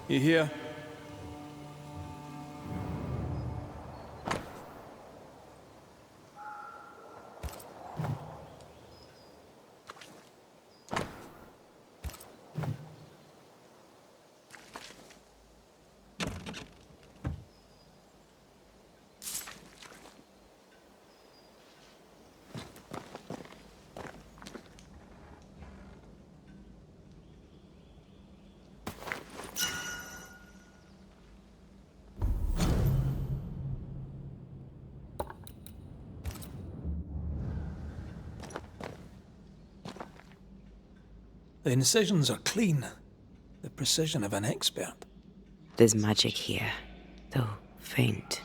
You here? The incisions are clean. The precision of an expert. There's magic here, though faint.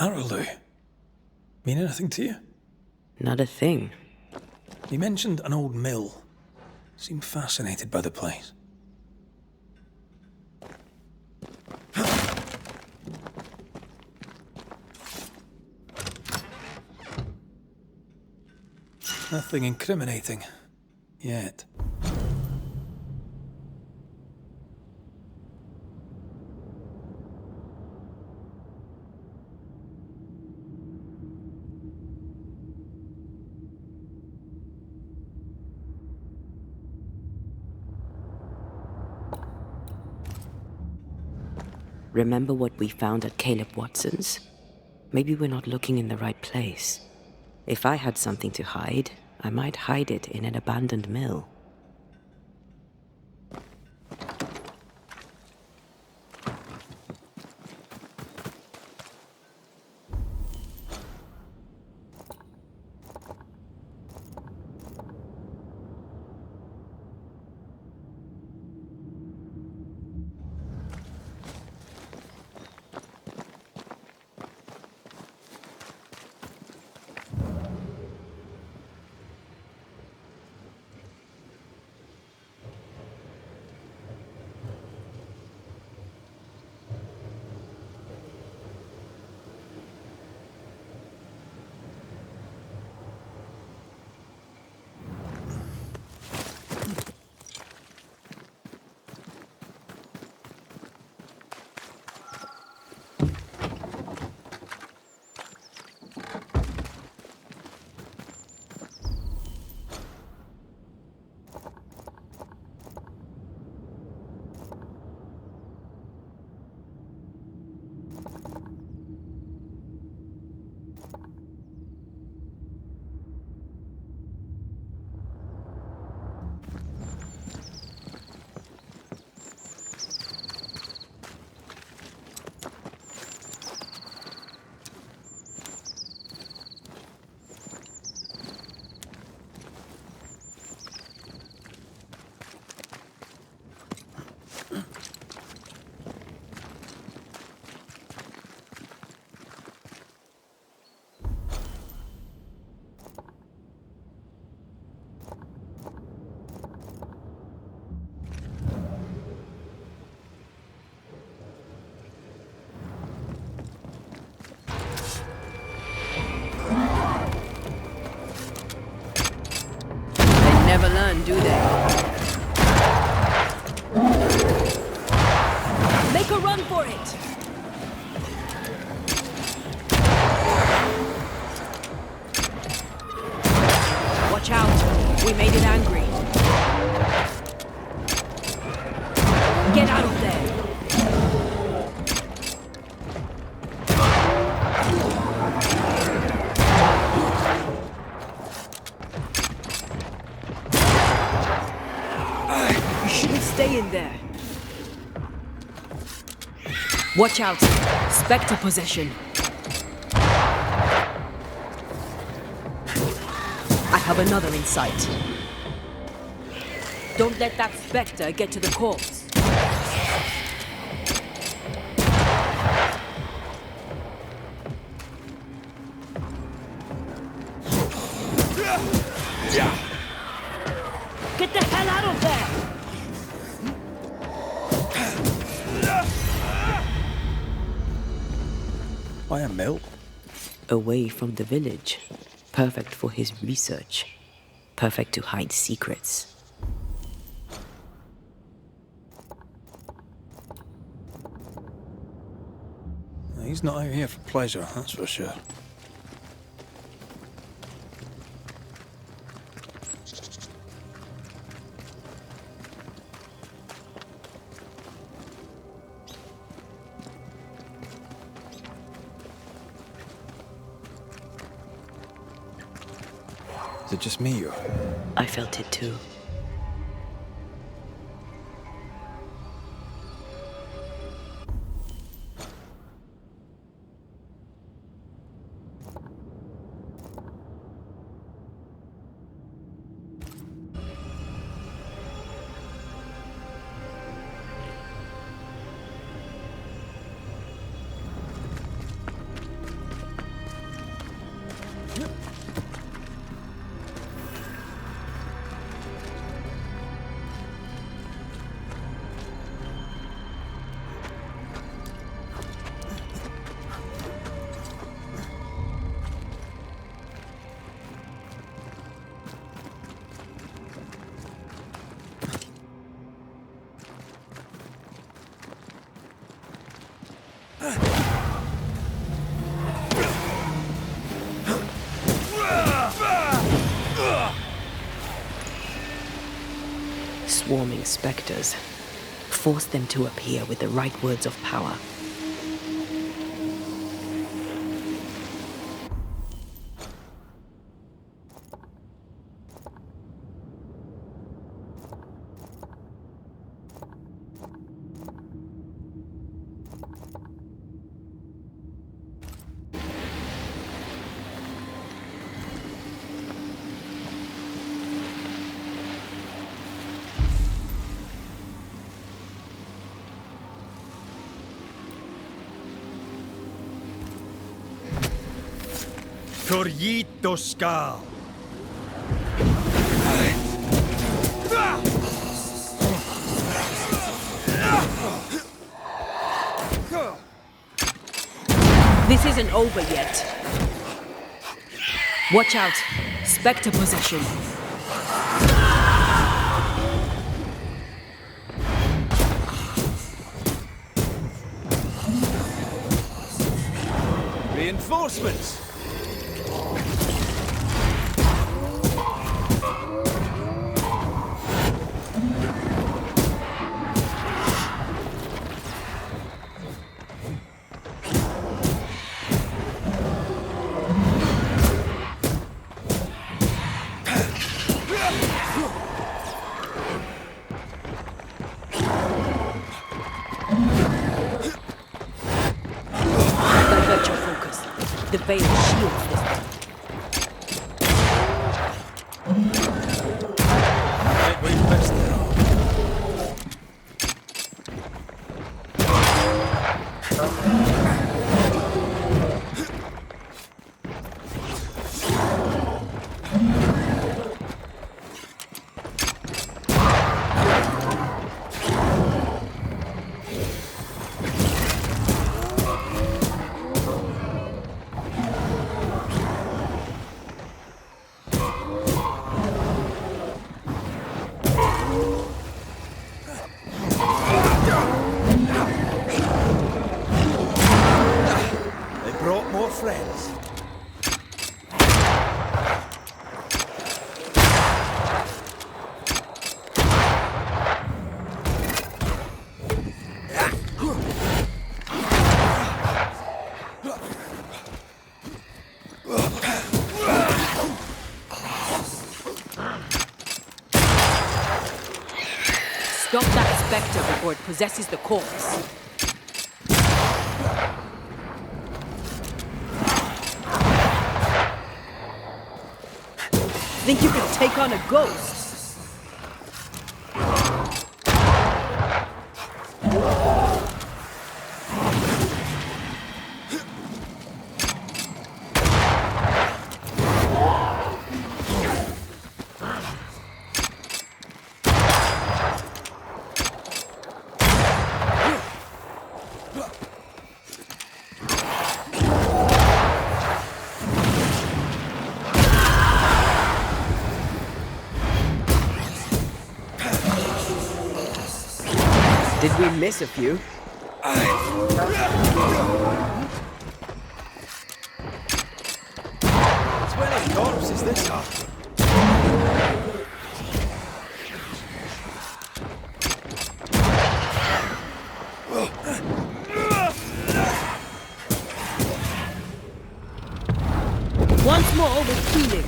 Arrowloo. Mean anything to you? Not a thing. You mentioned an old mill. Seemed fascinated by the place. Nothing incriminating. Yet. Remember what we found at Caleb Watson's? Maybe we're not looking in the right place. If I had something to hide, I might hide it in an abandoned mill. never learn, do they? Make a run for it! Watch out! We made it angry. Get out of there! You shouldn't stay in there. Watch out! Spectre possession. I have another in sight. Don't let that spectre get to the corpse. Get the hell out of there! Why a mill? Away from the village. Perfect for his research. Perfect to hide secrets. He's not out here for pleasure, that's for sure. Is it just me or? I felt it too. Swarming specters. Force them to appear with the right words of power. Corrito Skal. This isn't over yet. Watch out. Spectre possession. Reinforcements! Divert your focus. The veil shields this one. friends. Stop that spectre before it possesses the corpse. Think you can take on a ghost? Did we miss a few? Smelly corpse is this after? Once more with healing.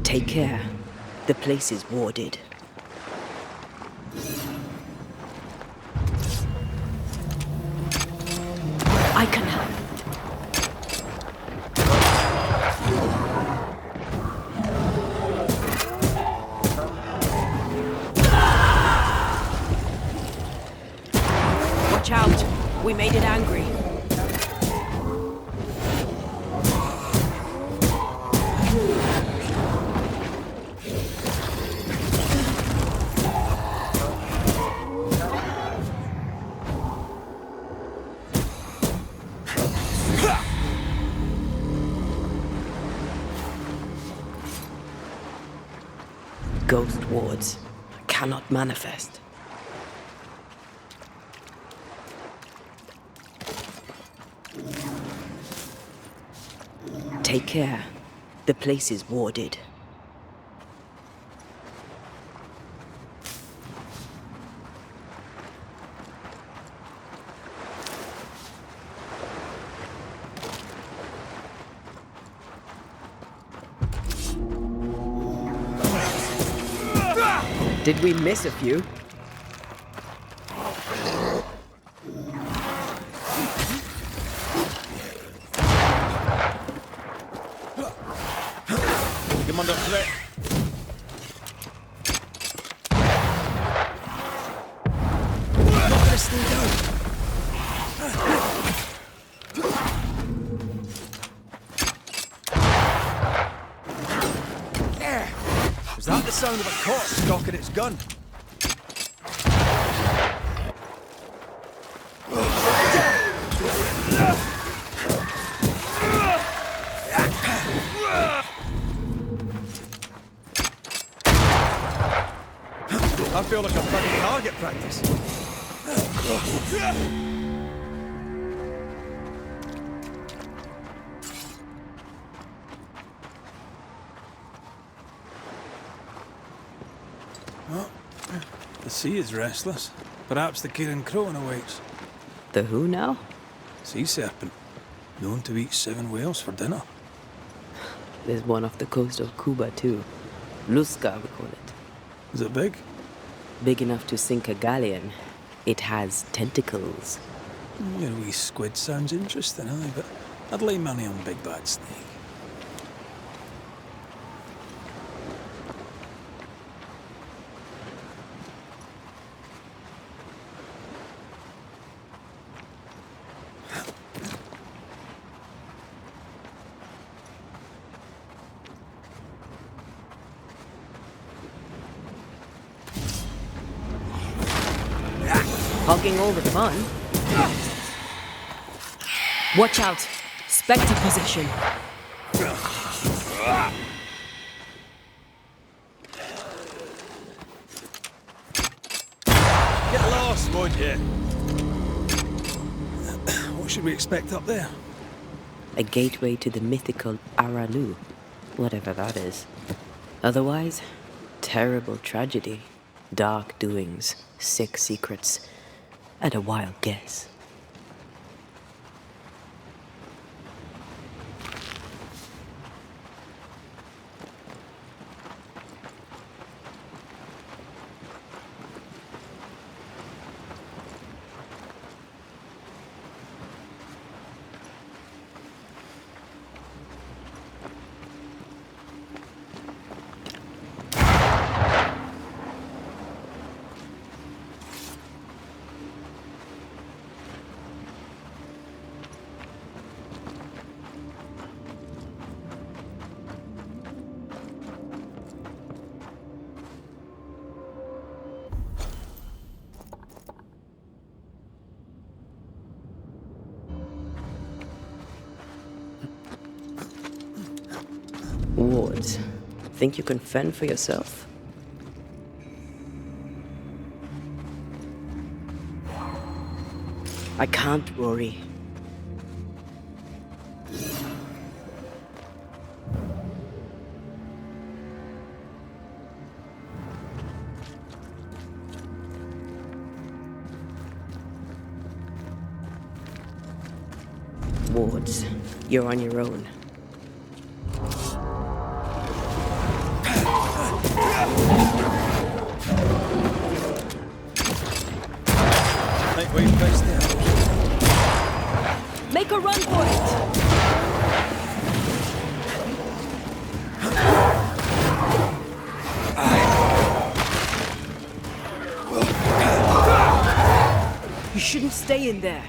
Take care. The place is warded. I can help. Watch out. We made it angry. Ghost wards. I cannot manifest. Take care. The place is warded. Did we miss a few? Come under threat. Not gonna stay down. Was that the sound of a corpse cocking its gun? I feel like I'm running target practice. Oh, the sea is restless. Perhaps the Kirin Crone awaits. The who now? Sea serpent, known to eat 7 whales for dinner. There's one off the coast of Cuba too. Luska, we call it. Is it big? Big enough to sink a galleon. It has tentacles. Your wee squid sounds interesting, aye, but I'd lay money on big bad snake. Hogging all the fun. Watch out! Spectre possession. Get lost, would you? What should we expect up there? A gateway to the mythical Aralu, whatever that is. Otherwise, terrible tragedy, dark doings, sick secrets, and a wild guess. Wards, think you can fend for yourself? I can't, Rory. Wards, you're on your own. Make a run for it! You shouldn't stay in there.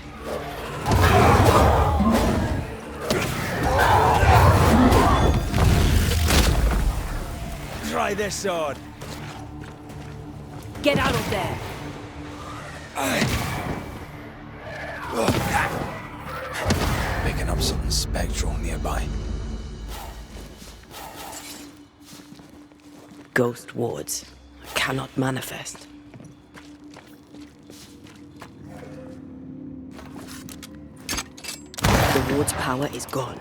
Try this sword. Get out of there! Picking up something spectral nearby. Ghost wards cannot manifest. The ward's power is gone.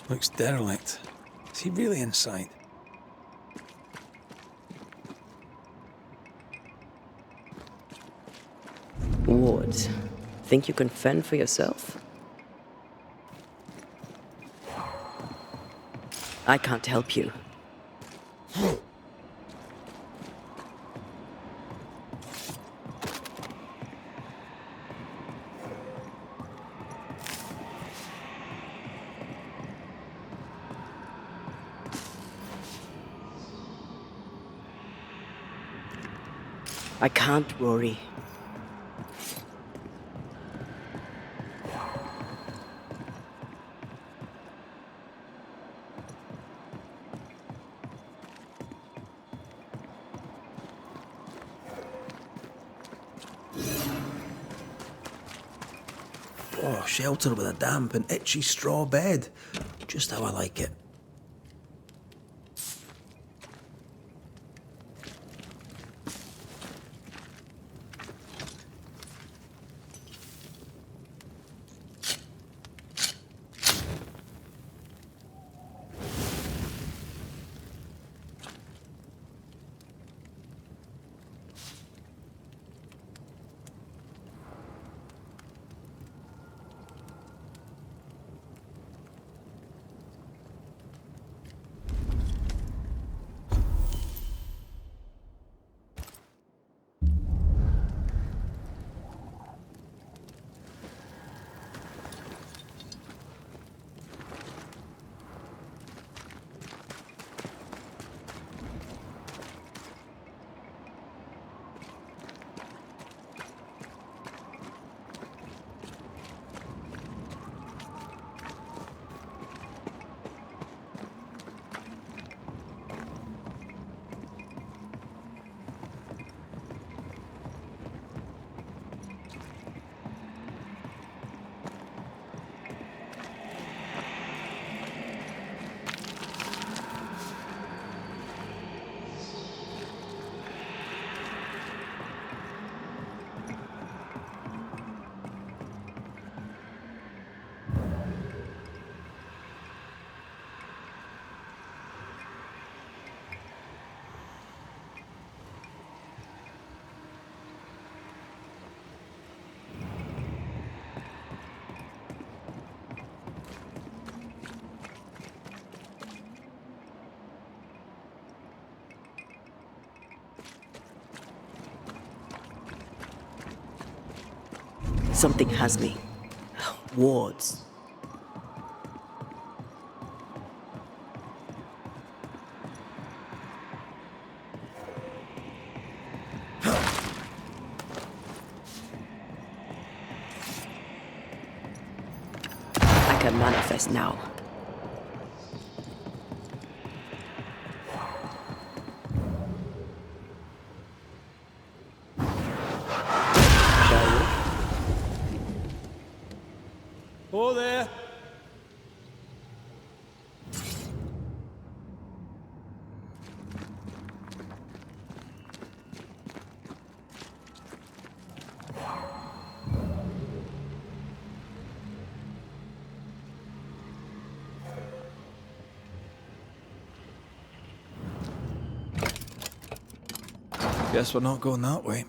Looks derelict. Is he really inside? Wards, think you can fend for yourself? I can't help you. I can't, Rory. Oh, shelter with a damp and itchy straw bed. Just how I like it. Something has me. Wards. I can manifest now. Oh, there. Guess we're not going that way.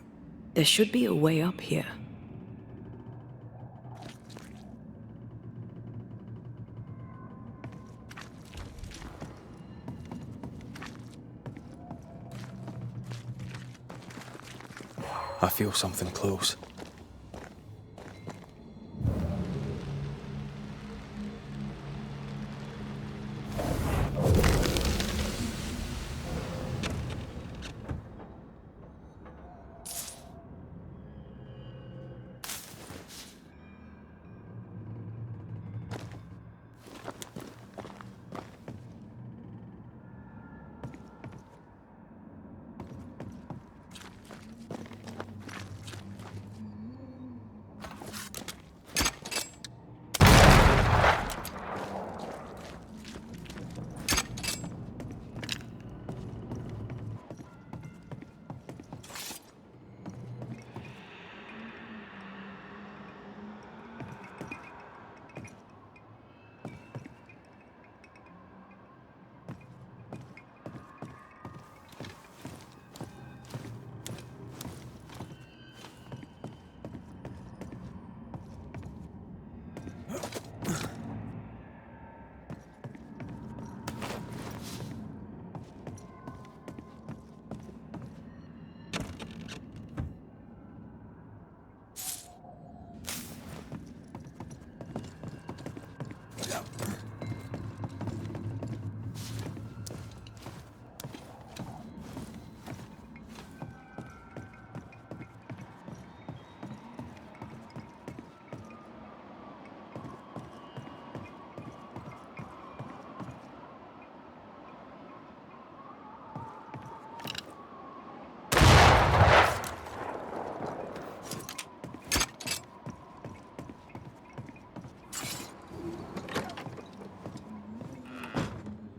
There should be a way up here. I feel something close.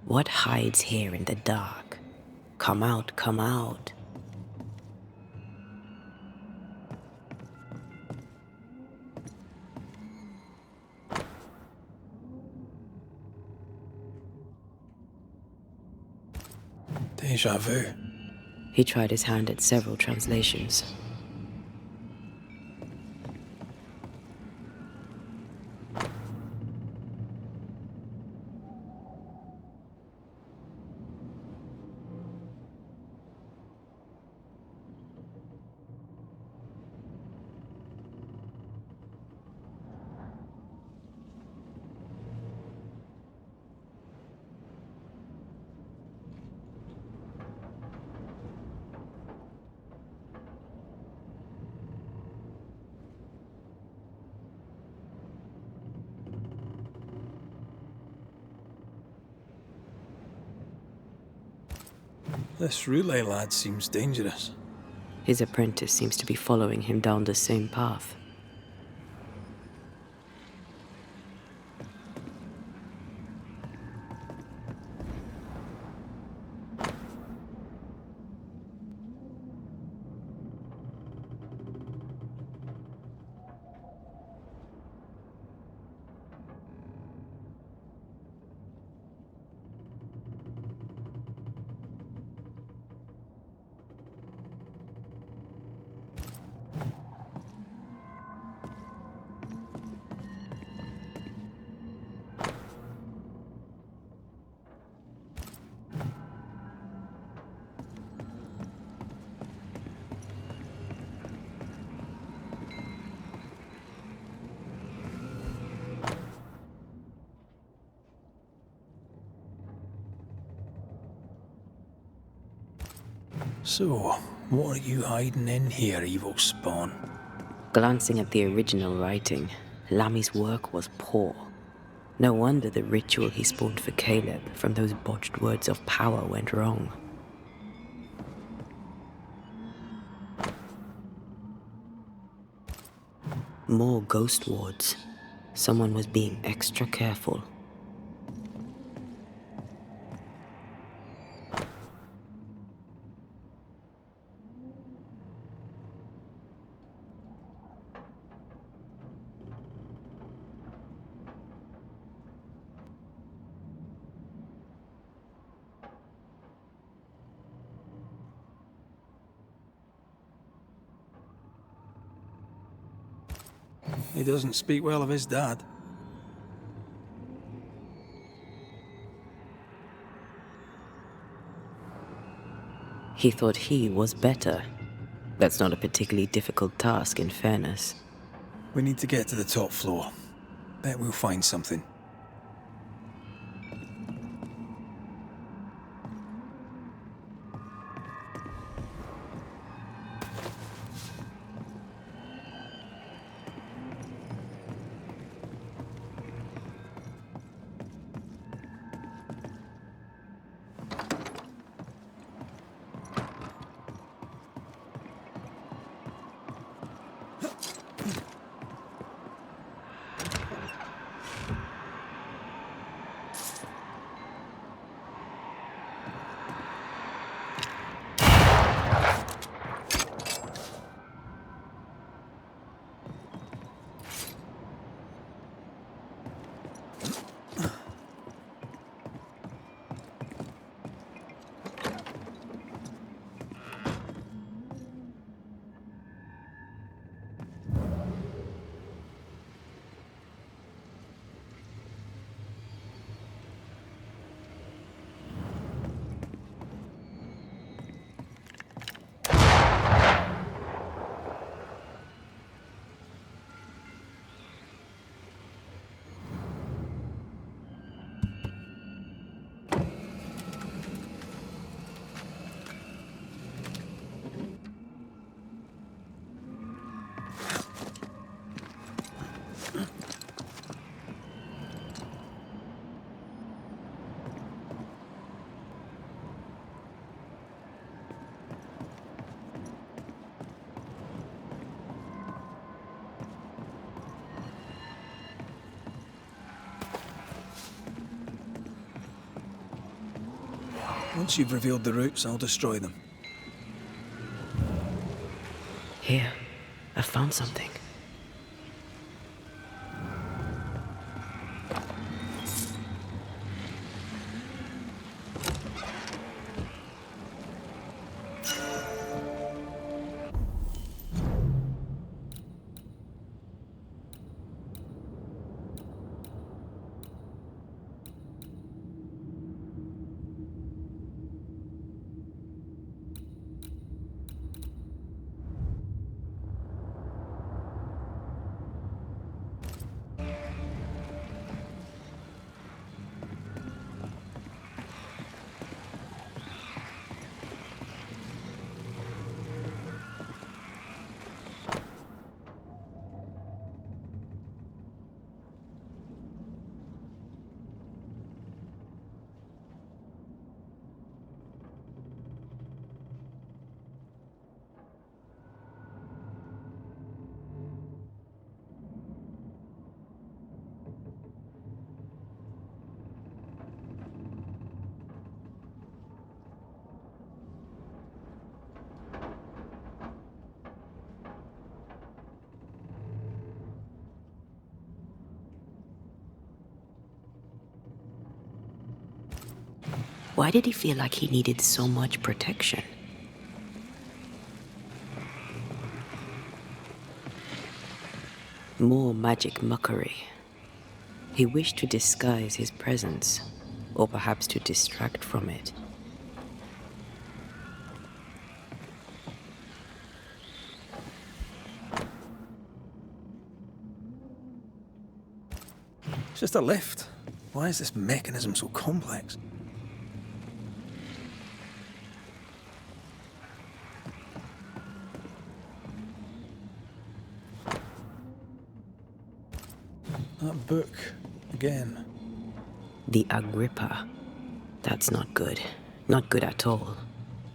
What hides here in the dark? Come out, come out. Deja vu. He tried his hand at several translations. This relay lad seems dangerous. His apprentice seems to be following him down the same path. So, what are you hiding in here, evil spawn? Glancing at the original writing, Lammy's work was poor. No wonder the ritual he spawned for Caleb from those botched words of power went wrong. More ghost wards. Someone was being extra careful. He doesn't speak well of his dad. He thought he was better. That's not a particularly difficult task, in fairness. We need to get to the top floor. Bet we'll find something. Once you've revealed the routes, I'll destroy them. Here, I found something. Why did he feel like he needed so much protection? More magic mockery. He wished to disguise his presence, or perhaps to distract from it. It's just a lift. Why is this mechanism so complex? That book, again. The Agrippa. That's not good. Not good at all.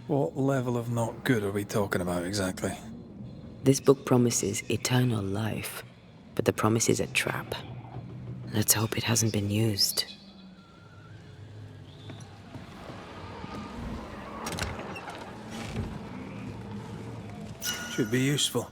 What level of not good are we talking about exactly? This book promises eternal life, but the promise is a trap. Let's hope it hasn't been used. Should be useful.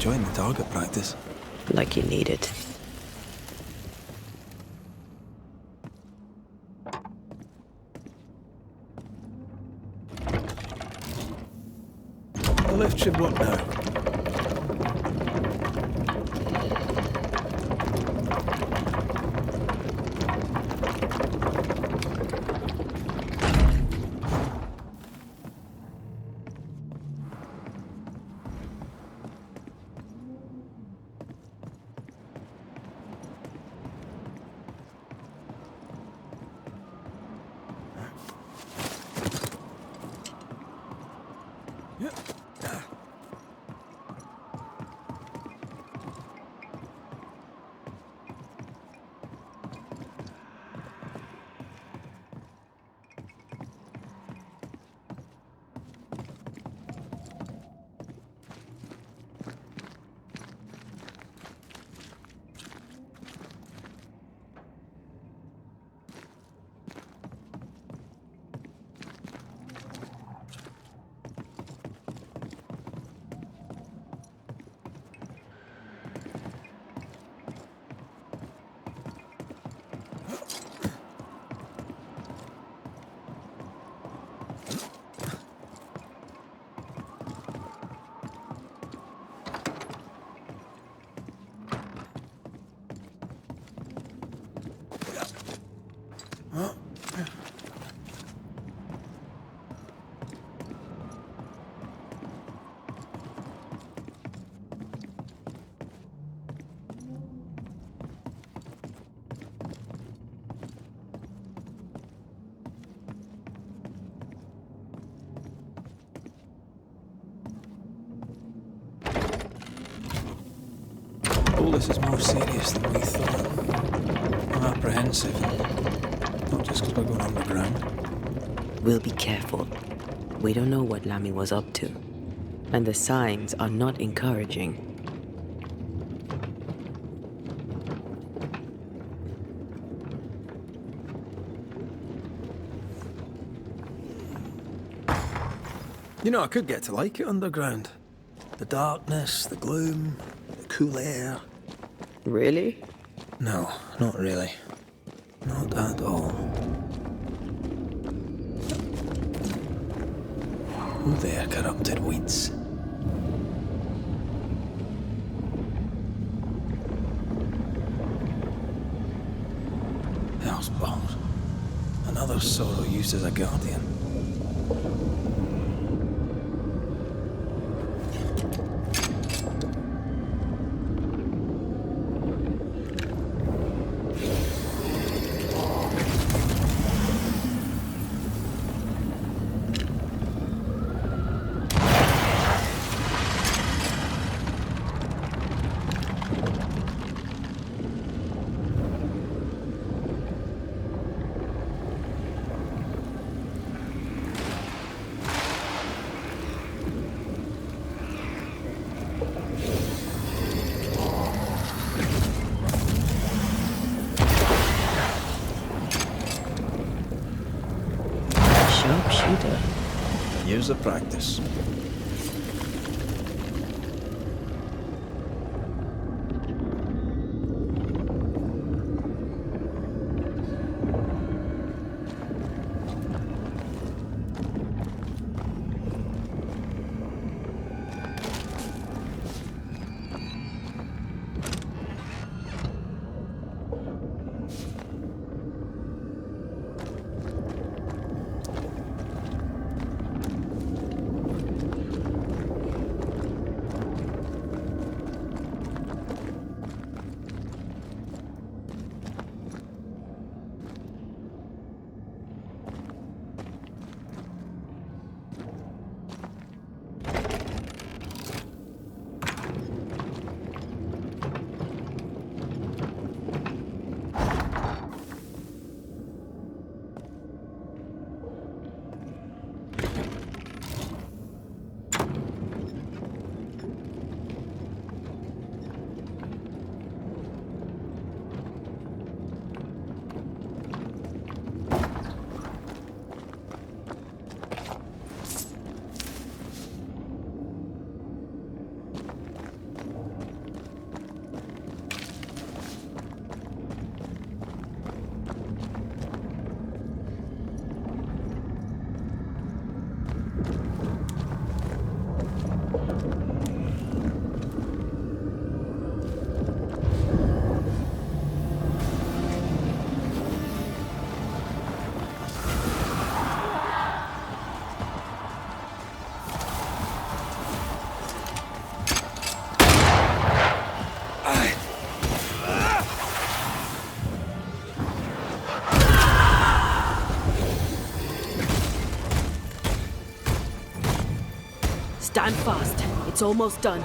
enjoying the target practice. Like you need it. The lift should work now. All this is more serious than we thought. I'm apprehensive. Not just because we're going underground. We'll be careful. We don't know what Lammy was up to. And the signs are not encouraging. You know, I could get to like it underground. The darkness, the gloom, the cool air. Really? No, not really. Not at all. Who there, corrupted weeds? Hell's balls. Another sorrow used as a guardian. Sharpshooter. Years of practice. Stand fast. It's almost done.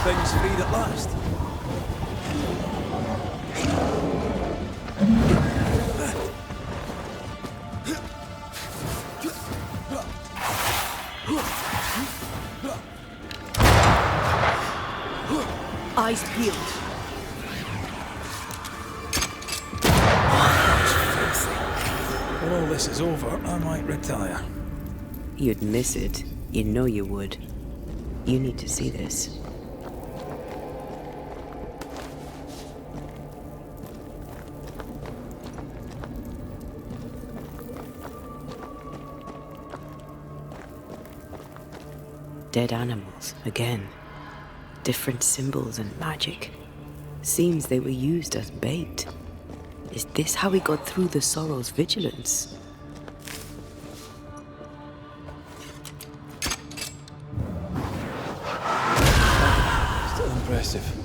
Things freed at last. Eyes peeled. When all this is over, I might retire. You'd miss it. You know you would. You need to see this. Dead animals, again. Different symbols and magic. Seems they were used as bait. Is this how we got through the Sorrow's vigilance? Still impressive.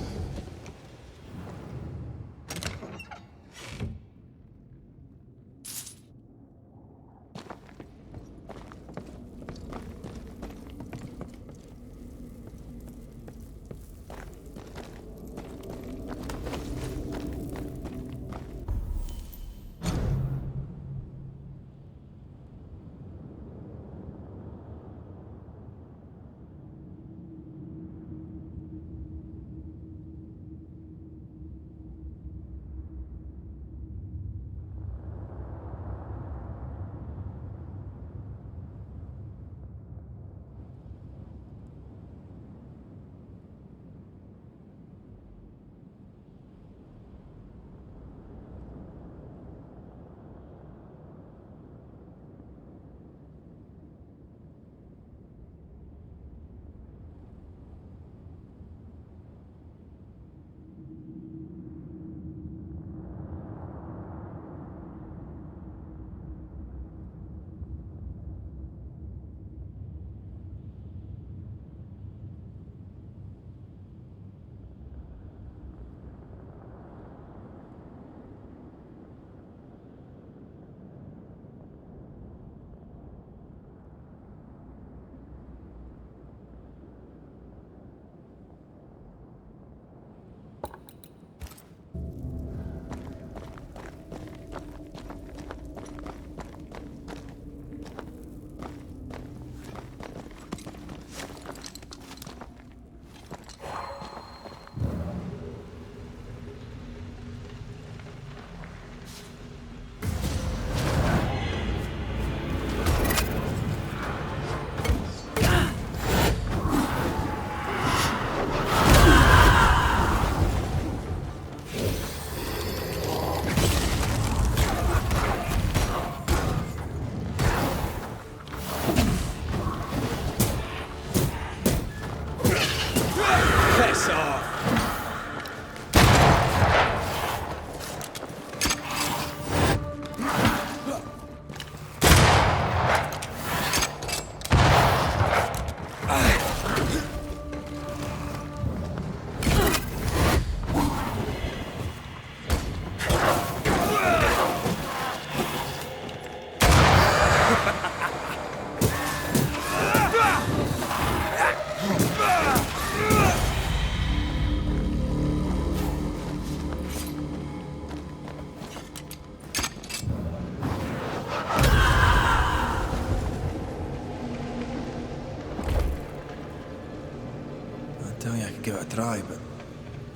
give it a try, but...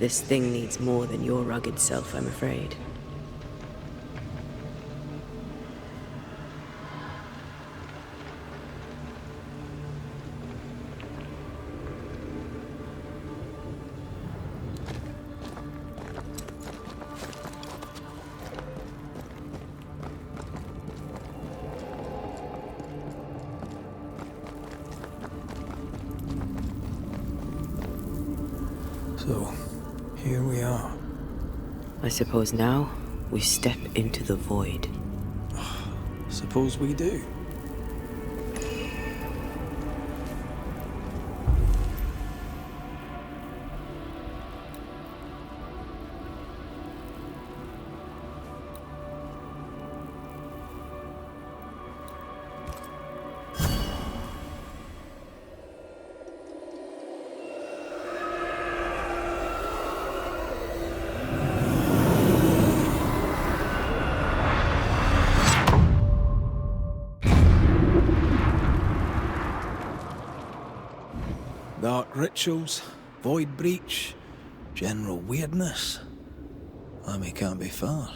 This thing needs more than your rugged self, I'm afraid. So, here we are. I suppose now we step into the void. Suppose we do. Dark rituals, void breach, general weirdness. Lemmy can't be far.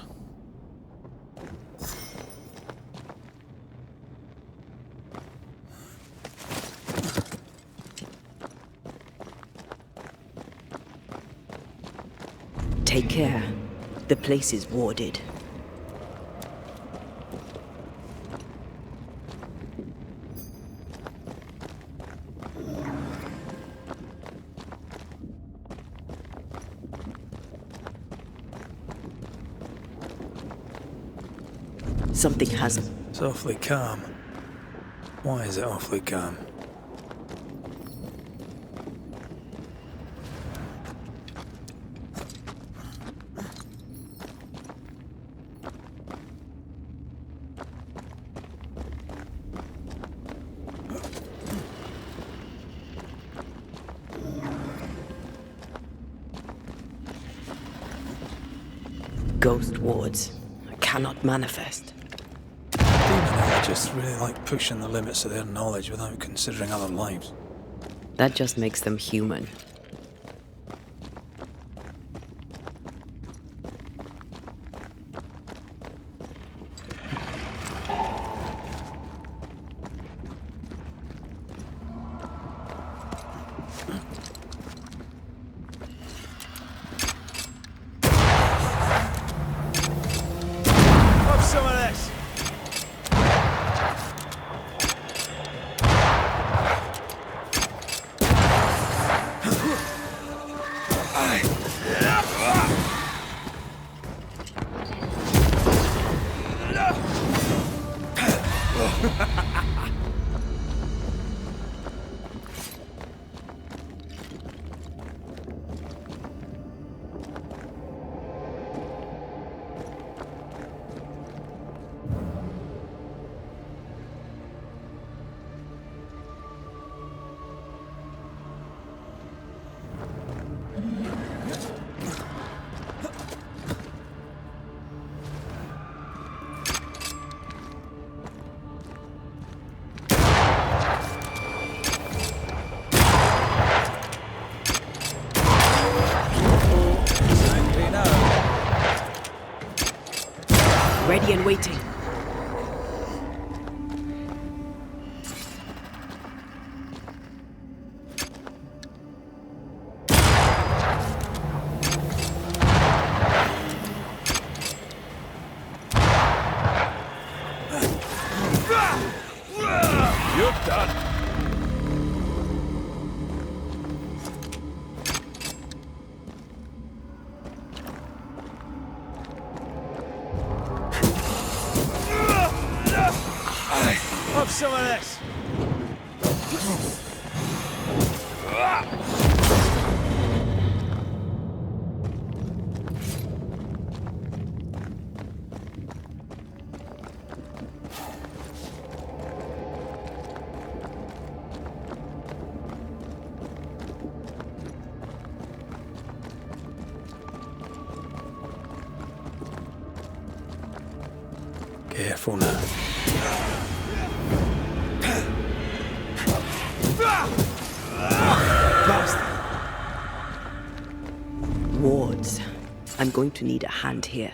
Take care. The place is warded. Something hasn't. It's awfully calm. Why is it awfully calm? Ghost wards cannot manifest. Demons just really like pushing the limits of their knowledge without considering other lives. That just makes them human. Some of this. Ready and waiting. You're done. Have some of this. Careful now. going to need a hand here.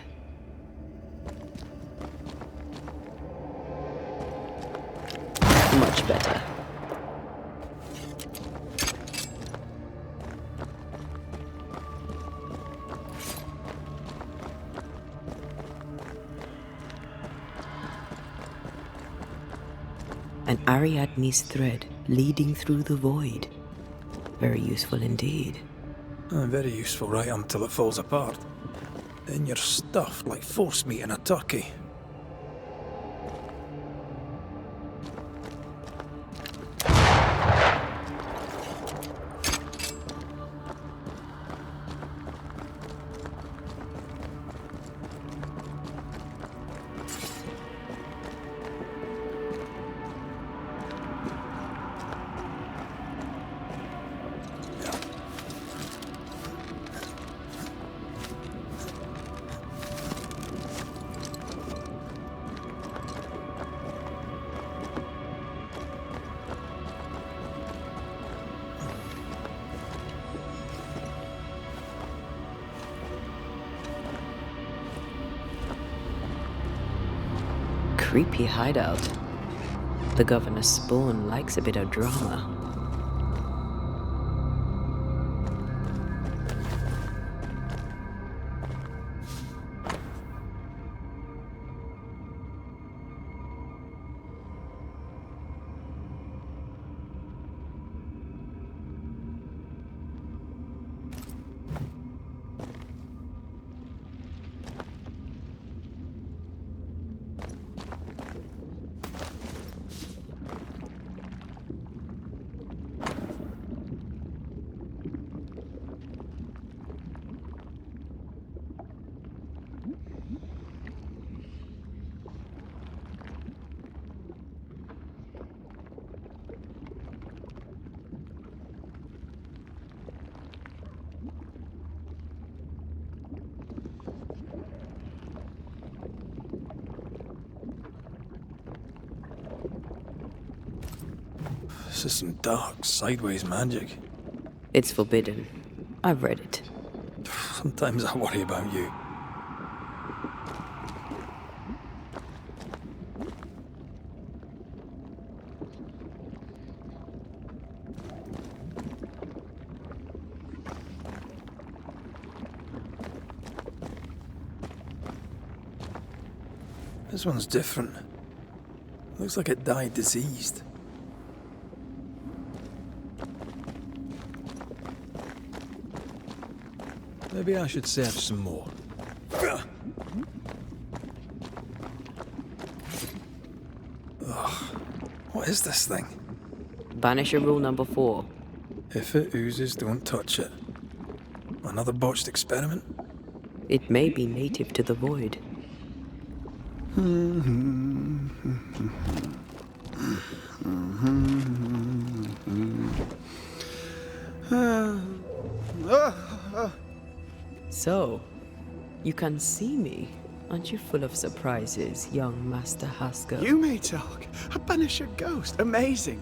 Much better. An Ariadne's thread leading through the void. Very useful indeed. Very useful right until it falls apart. Then you're stuffed like force meat in a turkey. Creepy hideout. The governor's spawn likes a bit of drama. This is some dark, sideways magic. It's forbidden. I've read it. Sometimes I worry about you. This one's different. Looks like it died diseased. Maybe I should serve some more. Ugh. What is this thing? Banisher rule number 4. If it oozes, don't touch it. Another botched experiment? It may be native to the void. So, you can see me. Aren't you full of surprises, young Master Haskell? You may talk. A Banisher ghost. Amazing.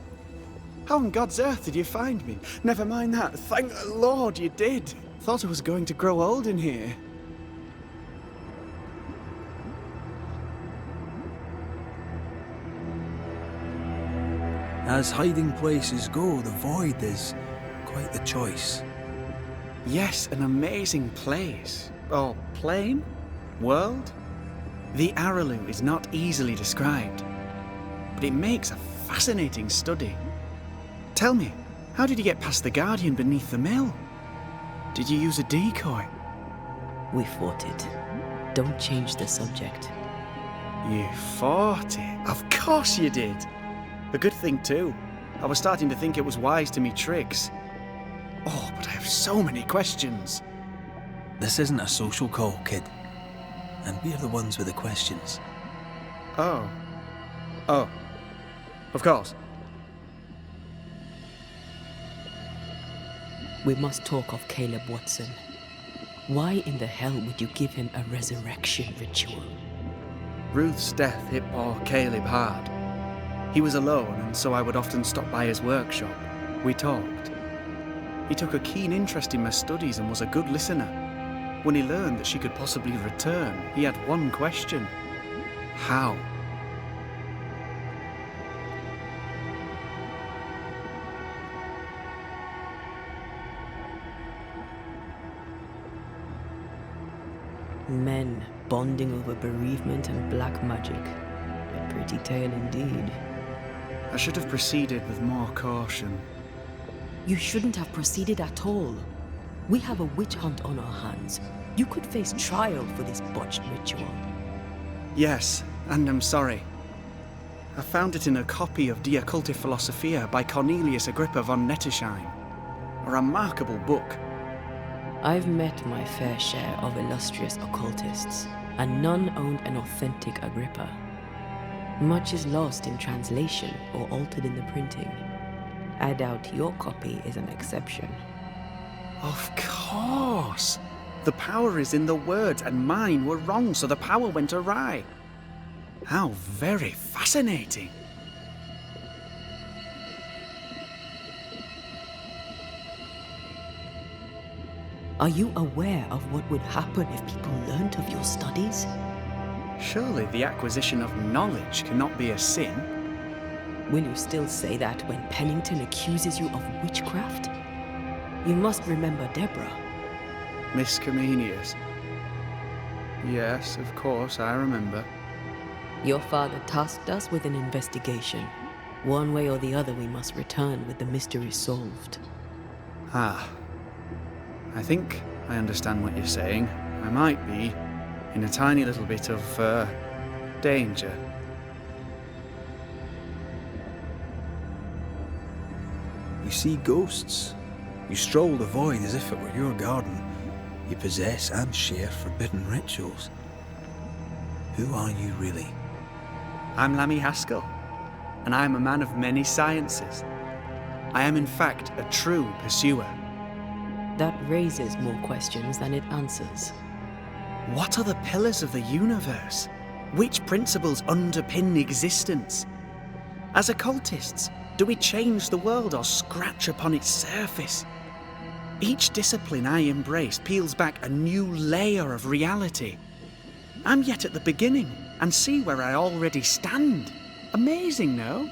How on God's earth did you find me? Never mind that. Thank the Lord you did. Thought I was going to grow old in here. As hiding places go, the void is quite the choice. Yes, an amazing place. Or plane? World? The Araloo is not easily described, but it makes a fascinating study. Tell me, how did you get past the Guardian beneath the mill? Did you use a decoy? We fought it. Don't change the subject. You fought it? Of course you did. A good thing too. I was starting to think it was wise to me tricks. Oh, but I have so many questions. This isn't a social call, kid. And we're the ones with the questions. Oh. Oh. Of course. We must talk of Caleb Watson. Why in the hell would you give him a resurrection ritual? Ruth's death hit poor Caleb hard. He was alone, and so I would often stop by his workshop. We talked. He took a keen interest in my studies and was a good listener. When he learned that she could possibly return, he had one question. How? Men bonding over bereavement and black magic. A pretty tale indeed. I should have proceeded with more caution. You shouldn't have proceeded at all. We have a witch hunt on our hands. You could face trial for this botched ritual. Yes, and I'm sorry. I found it in a copy of Die Occulte Philosophia by Cornelius Agrippa von Nettesheim. A remarkable book. I've met my fair share of illustrious occultists, and none owned an authentic Agrippa. Much is lost in translation or altered in the printing. I doubt your copy is an exception. Of course! The power is in the words, and mine were wrong, so the power went awry. How very fascinating! Are you aware of what would happen if people learnt of your studies? Surely the acquisition of knowledge cannot be a sin. Will you still say that when Pennington accuses you of witchcraft? You must remember Deborah. Miss Comenius. Yes, of course, I remember. Your father tasked us with an investigation. One way or the other, we must return with the mystery solved. Ah. I think I understand what you're saying. I might be in a tiny little bit of, danger. You see ghosts. You stroll the void as if it were your garden. You possess and share forbidden rituals. Who are you really? I'm Lammy Haskell, and I am a man of many sciences. I am in fact a true pursuer. That raises more questions than it answers. What are the pillars of the universe? Which principles underpin existence? As occultists, do we change the world or scratch upon its surface? Each discipline I embrace peels back a new layer of reality. I'm yet at the beginning and see where I already stand. Amazing, no?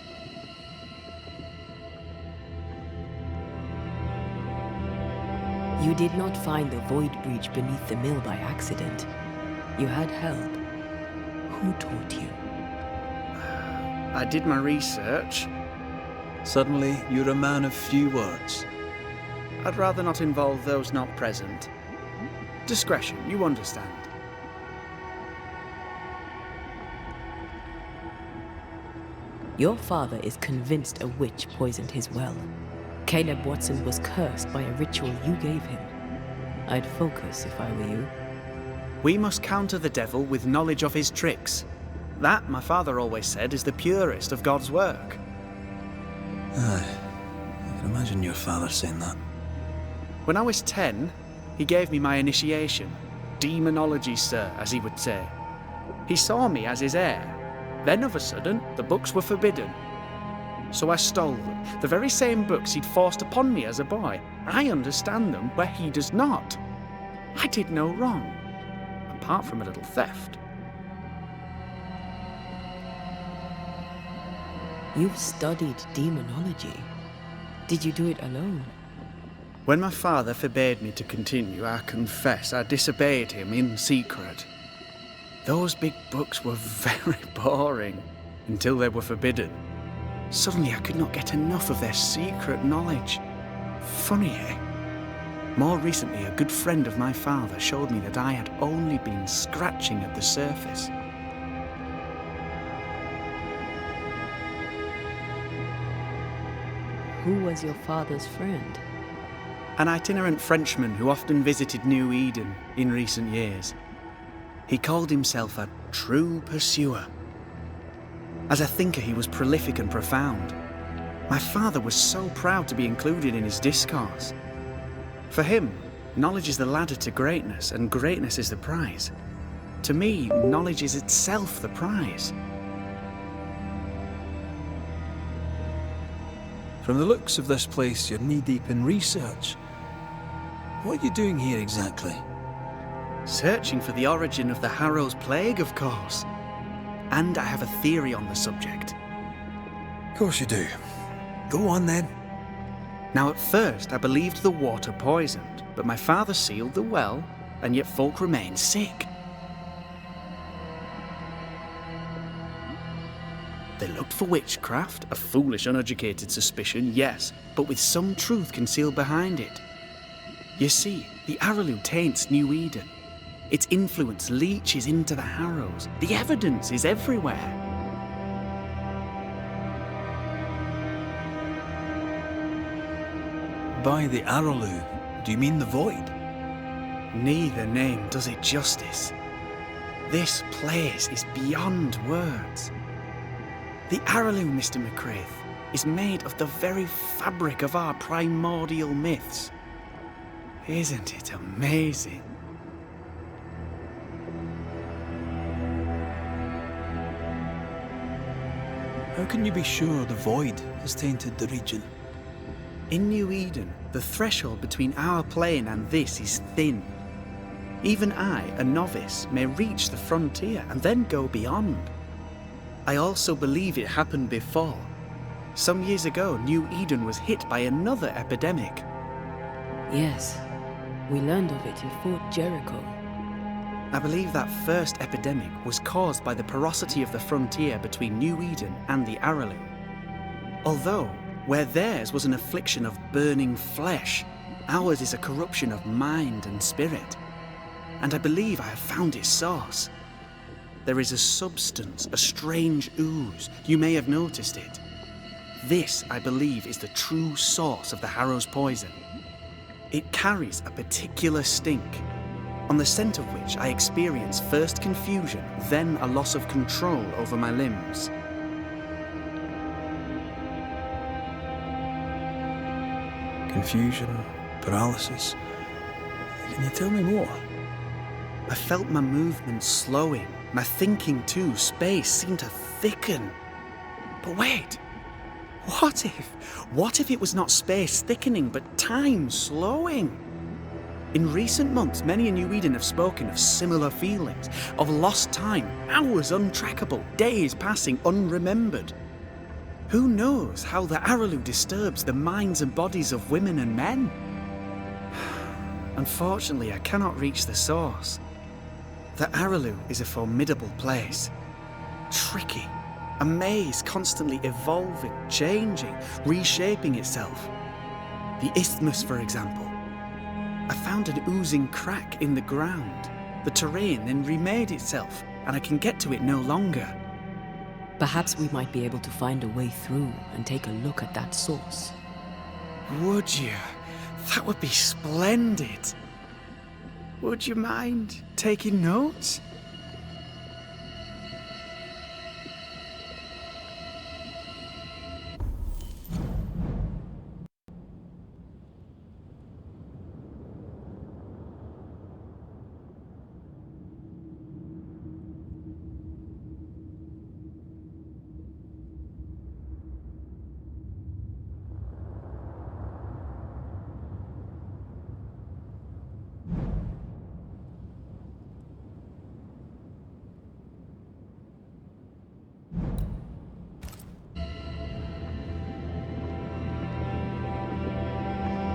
You did not find the void breach beneath the mill by accident. You had help. Who taught you? I did my research. Suddenly, you're a man of few words. I'd rather not involve those not present. Discretion, you understand. Your father is convinced a witch poisoned his well. Caleb Watson was cursed by a ritual you gave him. I'd focus if I were you. We must counter the devil with knowledge of his tricks. That, my father always said, is the purest of God's work. Aye. I can imagine your father saying that. When I was 10, he gave me my initiation. Demonology, sir, as he would say. He saw me as his heir. Then, of a sudden, the books were forbidden. So I stole them, the very same books he'd forced upon me as a boy. I understand them where he does not. I did no wrong, apart from a little theft. You've studied demonology. Did you do it alone? When my father forbade me to continue, I confess I disobeyed him in secret. Those big books were very boring until they were forbidden. Suddenly I could not get enough of their secret knowledge. Funny, eh? More recently, a good friend of my father showed me that I had only been scratching at the surface. Who was your father's friend? An itinerant Frenchman who often visited New Eden in recent years. He called himself a true pursuer. As a thinker, he was prolific and profound. My father was so proud to be included in his discourse. For him, knowledge is the ladder to greatness, and greatness is the prize. To me, knowledge is itself the prize. From the looks of this place, you're knee-deep in research. What are you doing here exactly? Searching for the origin of the Harrow's Plague, of course. And I have a theory on the subject. Of course you do. Go on then. Now, at first, I believed the water poisoned, but my father sealed the well, and yet folk remain sick. They looked for witchcraft, a foolish, uneducated suspicion, yes, but with some truth concealed behind it. You see, the Araloo taints New Eden. Its influence leaches into the Harrows. The evidence is everywhere. By the Araloo, do you mean the Void? Neither name does it justice. This place is beyond words. The Araloo, Mr. McCraith, is made of the very fabric of our primordial myths. Isn't it amazing? How can you be sure the Void has tainted the region? In New Eden, the threshold between our plane and this is thin. Even I, a novice, may reach the frontier and then go beyond. I also believe it happened before. Some years ago, New Eden was hit by another epidemic. Yes, we learned of it in Fort Jericho. I believe that first epidemic was caused by the porosity of the frontier between New Eden and the Araloo. Although, where theirs was an affliction of burning flesh, ours is a corruption of mind and spirit. And I believe I have found its source. There is a substance, a strange ooze. You may have noticed it. This, I believe, is the true source of the Harrow's poison. It carries a particular stink, on the scent of which I experience first confusion, then a loss of control over my limbs. Confusion, paralysis. Can you tell me more? I felt my movements slowing, my thinking too. Space seemed to thicken. But wait, what if it was not space thickening, but time slowing? In recent months, many in New Eden have spoken of similar feelings, of lost time, hours untrackable, days passing unremembered. Who knows how the Araloo disturbs the minds and bodies of women and men? Unfortunately, I cannot reach the source. The Araloo is a formidable place. Tricky, a maze constantly evolving, changing, reshaping itself. The isthmus, for example. I found an oozing crack in the ground. The terrain then remade itself, and I can get to it no longer. Perhaps we might be able to find a way through and take a look at that source. Would you? That would be splendid. Would you mind taking notes?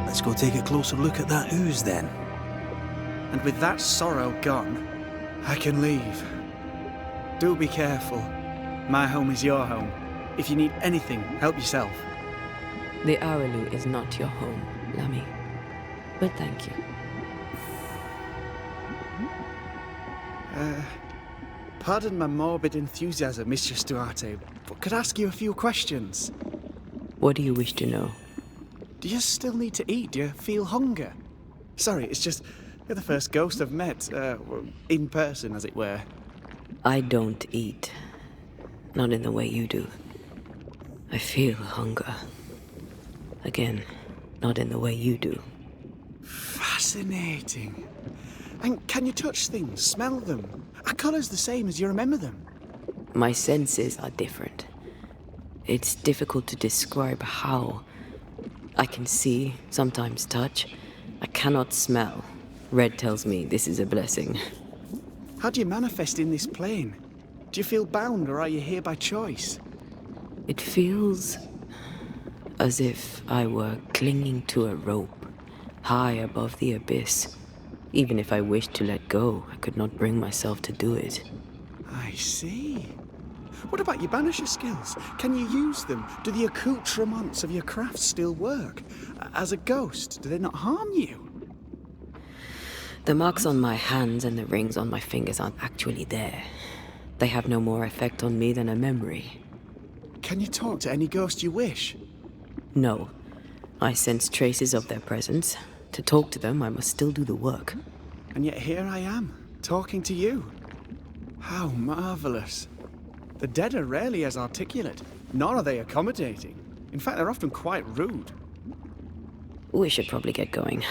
Let's go take a closer look at that ooze then. And with that sorrow gone, I can leave. Do be careful. My home is your home. If you need anything, help yourself. The Araloo is not your home, Lammy. But thank you. Pardon my morbid enthusiasm, Mistress Duarte, but could I ask you a few questions? What do you wish to know? Do you still need to eat? Do you feel hunger? Sorry, it's just, you're the first ghost I've met, in person, as it were. I don't eat. Not in the way you do. I feel hunger. Again, not in the way you do. Fascinating. And can you touch things, smell them? Are colours the same as you remember them? My senses are different. It's difficult to describe how. I can see, sometimes touch. I cannot smell. Red tells me this is a blessing. How do you manifest in this plane? Do you feel bound, or are you here by choice? It feels as if I were clinging to a rope, high above the abyss. Even if I wished to let go, I could not bring myself to do it. I see. What about your Banisher skills? Can you use them? Do the accoutrements of your craft still work? As a ghost, do they not harm you? The marks on my hands and the rings on my fingers aren't actually there. They have no more effect on me than a memory. Can you talk to any ghost you wish? No. I sense traces of their presence. To talk to them, I must still do the work. And yet here I am, talking to you. How marvelous. The dead are rarely as articulate, nor are they accommodating. In fact, they're often quite rude. We should probably get going.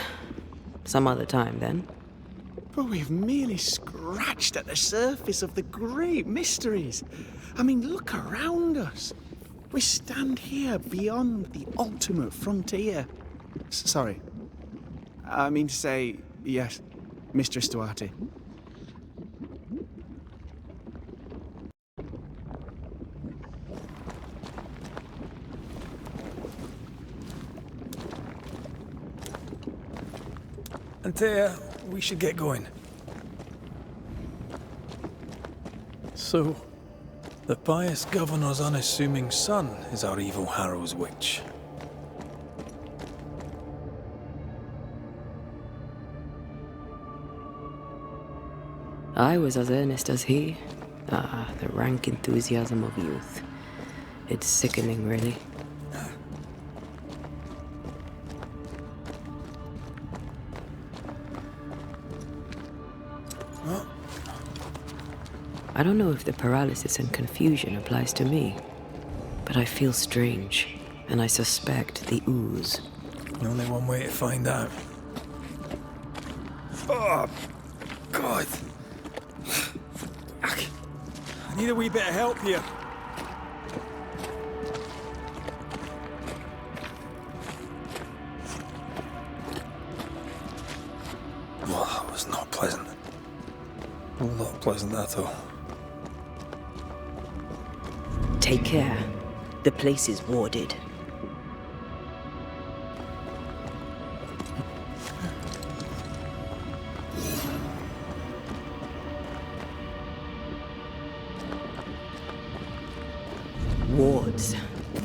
Some other time, then. But we've merely scratched at the surface of the great mysteries. I mean, look around us. We stand here beyond the ultimate frontier. Sorry. I mean to say, yes, Mistress Duarte. Antea, we should get going. So, the pious governor's unassuming son is our evil Harrow's witch. I was as earnest as he. Ah, the rank enthusiasm of youth. It's sickening, really. I don't know if the paralysis and confusion applies to me, but I feel strange, and I suspect the ooze. Only one way to find out. Oh, God. I need a wee bit of help here. Well, that was not pleasant. Not pleasant at all. Take care. The place is warded. Wards.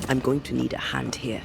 I'm going to need a hand here.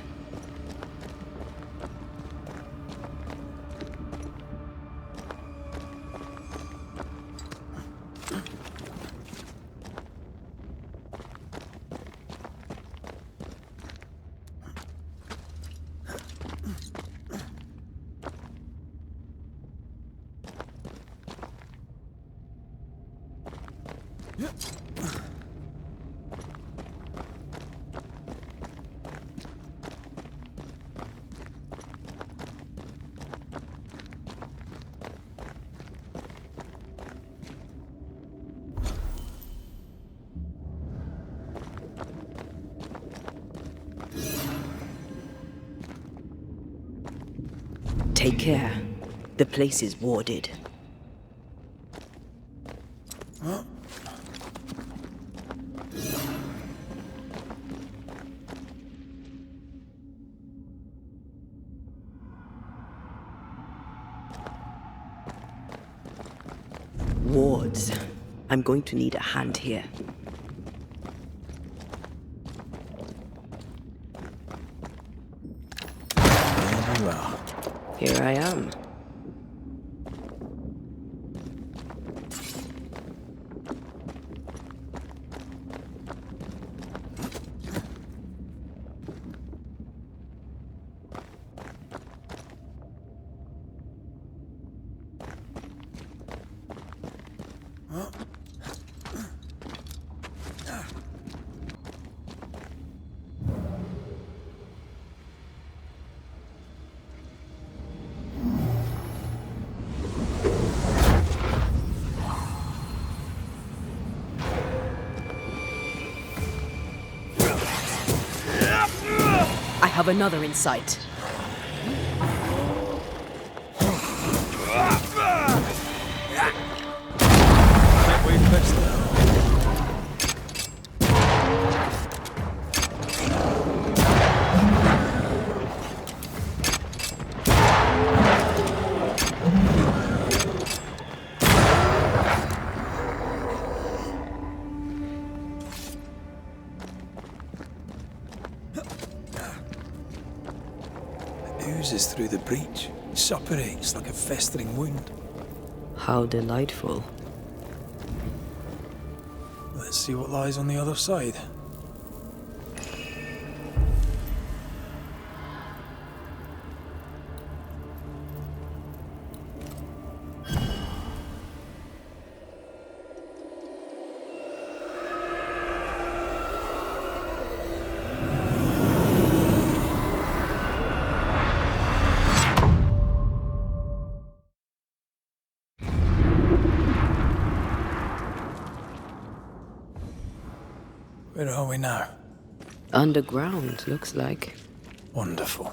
Take care. The place is warded. Huh? Wards. I'm going to need a hand here. There you are. Here I am. I have another in sight. oozes through the breach. It suppurates like a festering wound. How delightful. Let's see what lies on the other side. Where are we now? Underground, looks like. Wonderful.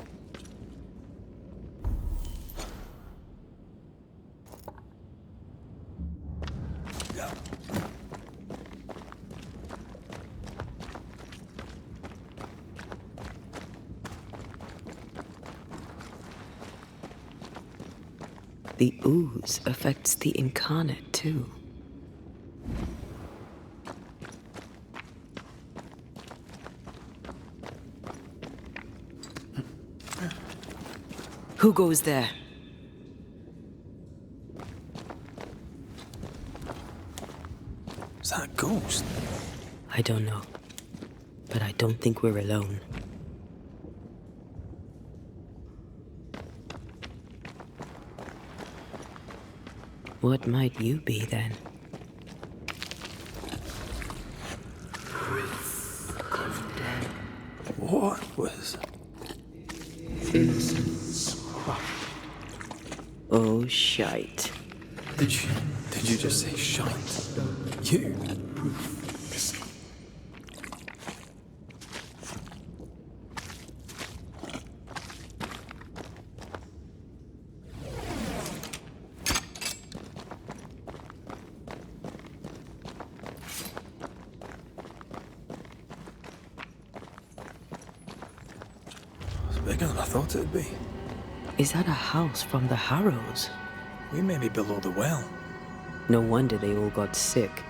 The ooze affects the incarnate too. Who goes there? Is that a ghost? I don't know. But I don't think we're alone. What might you be then? What was... Oh, shite. Did you just say shite? You? It's bigger than I thought it'd be. Is that a house from the Harrows? We may be below the well. No wonder they all got sick.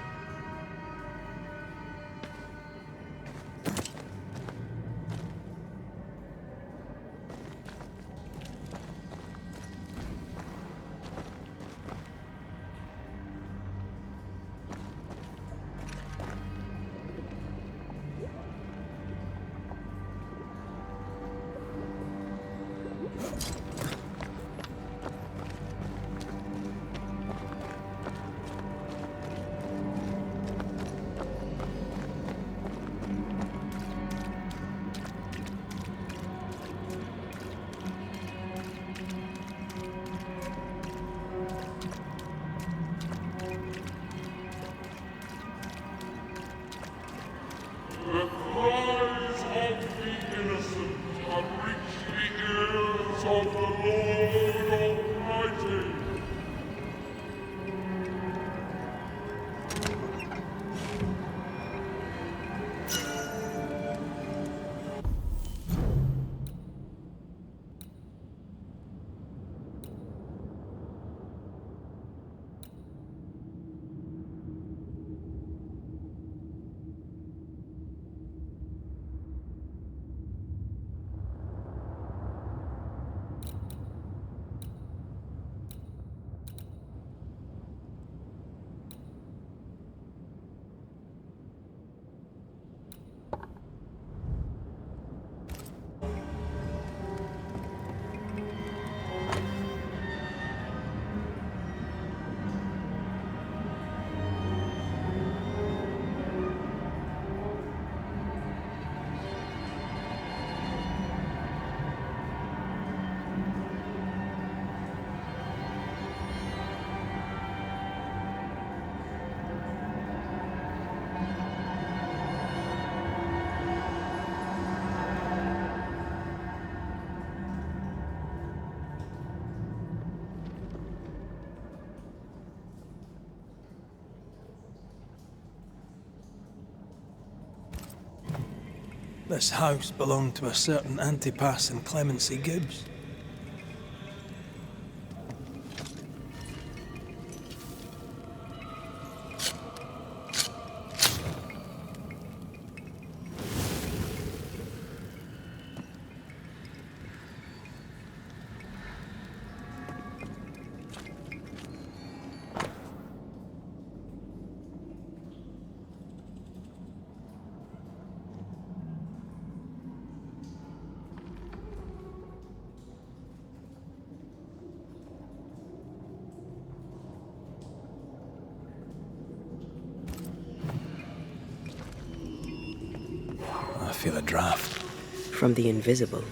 The cries of the innocent have reached the ears of the Lord Almighty. This house belonged to a certain Antipas and Clemency Gibbs. feel a draft. From the invisible.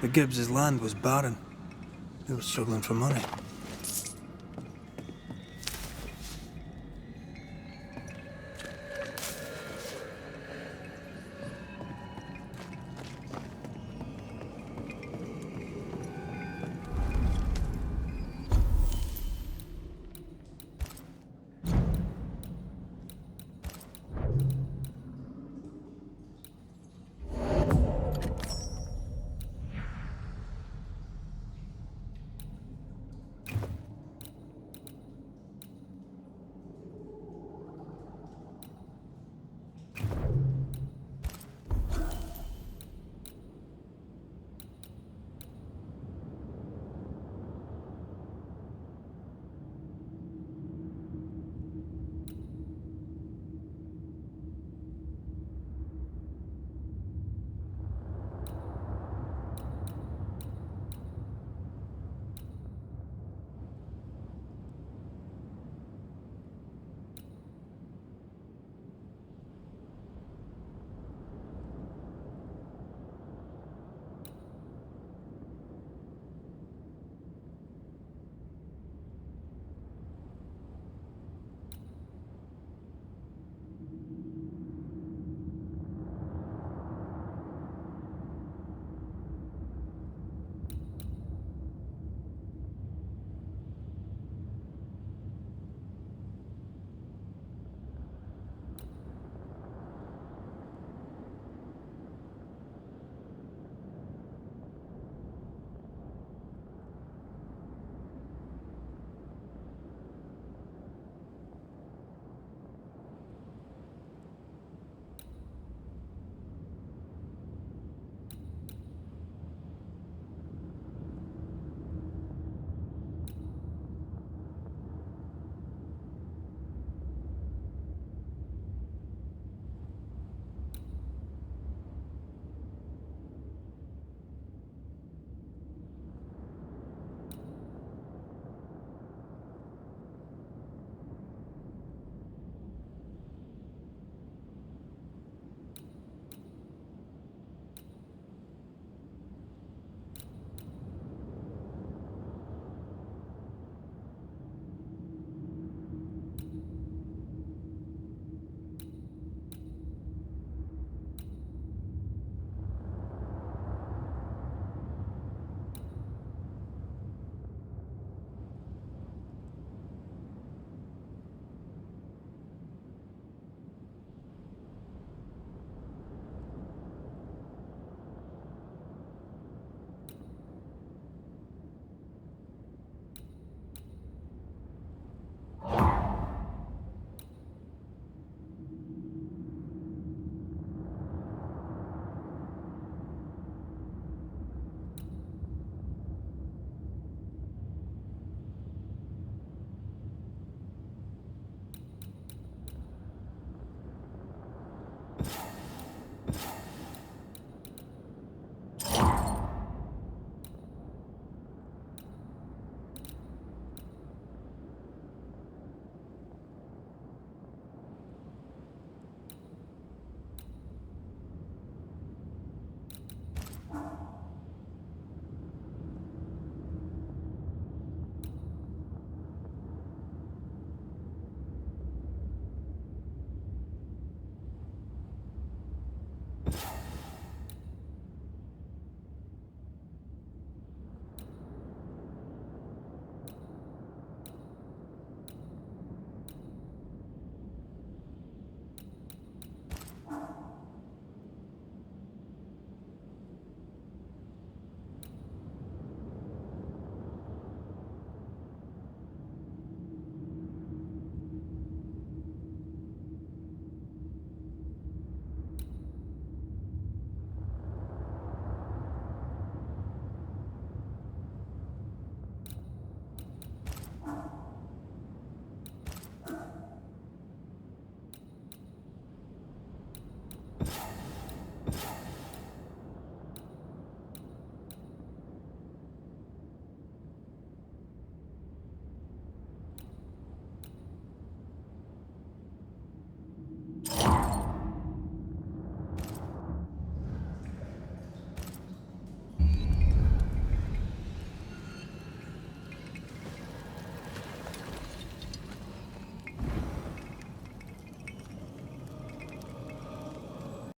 The Gibbs' land was barren. They were struggling for money.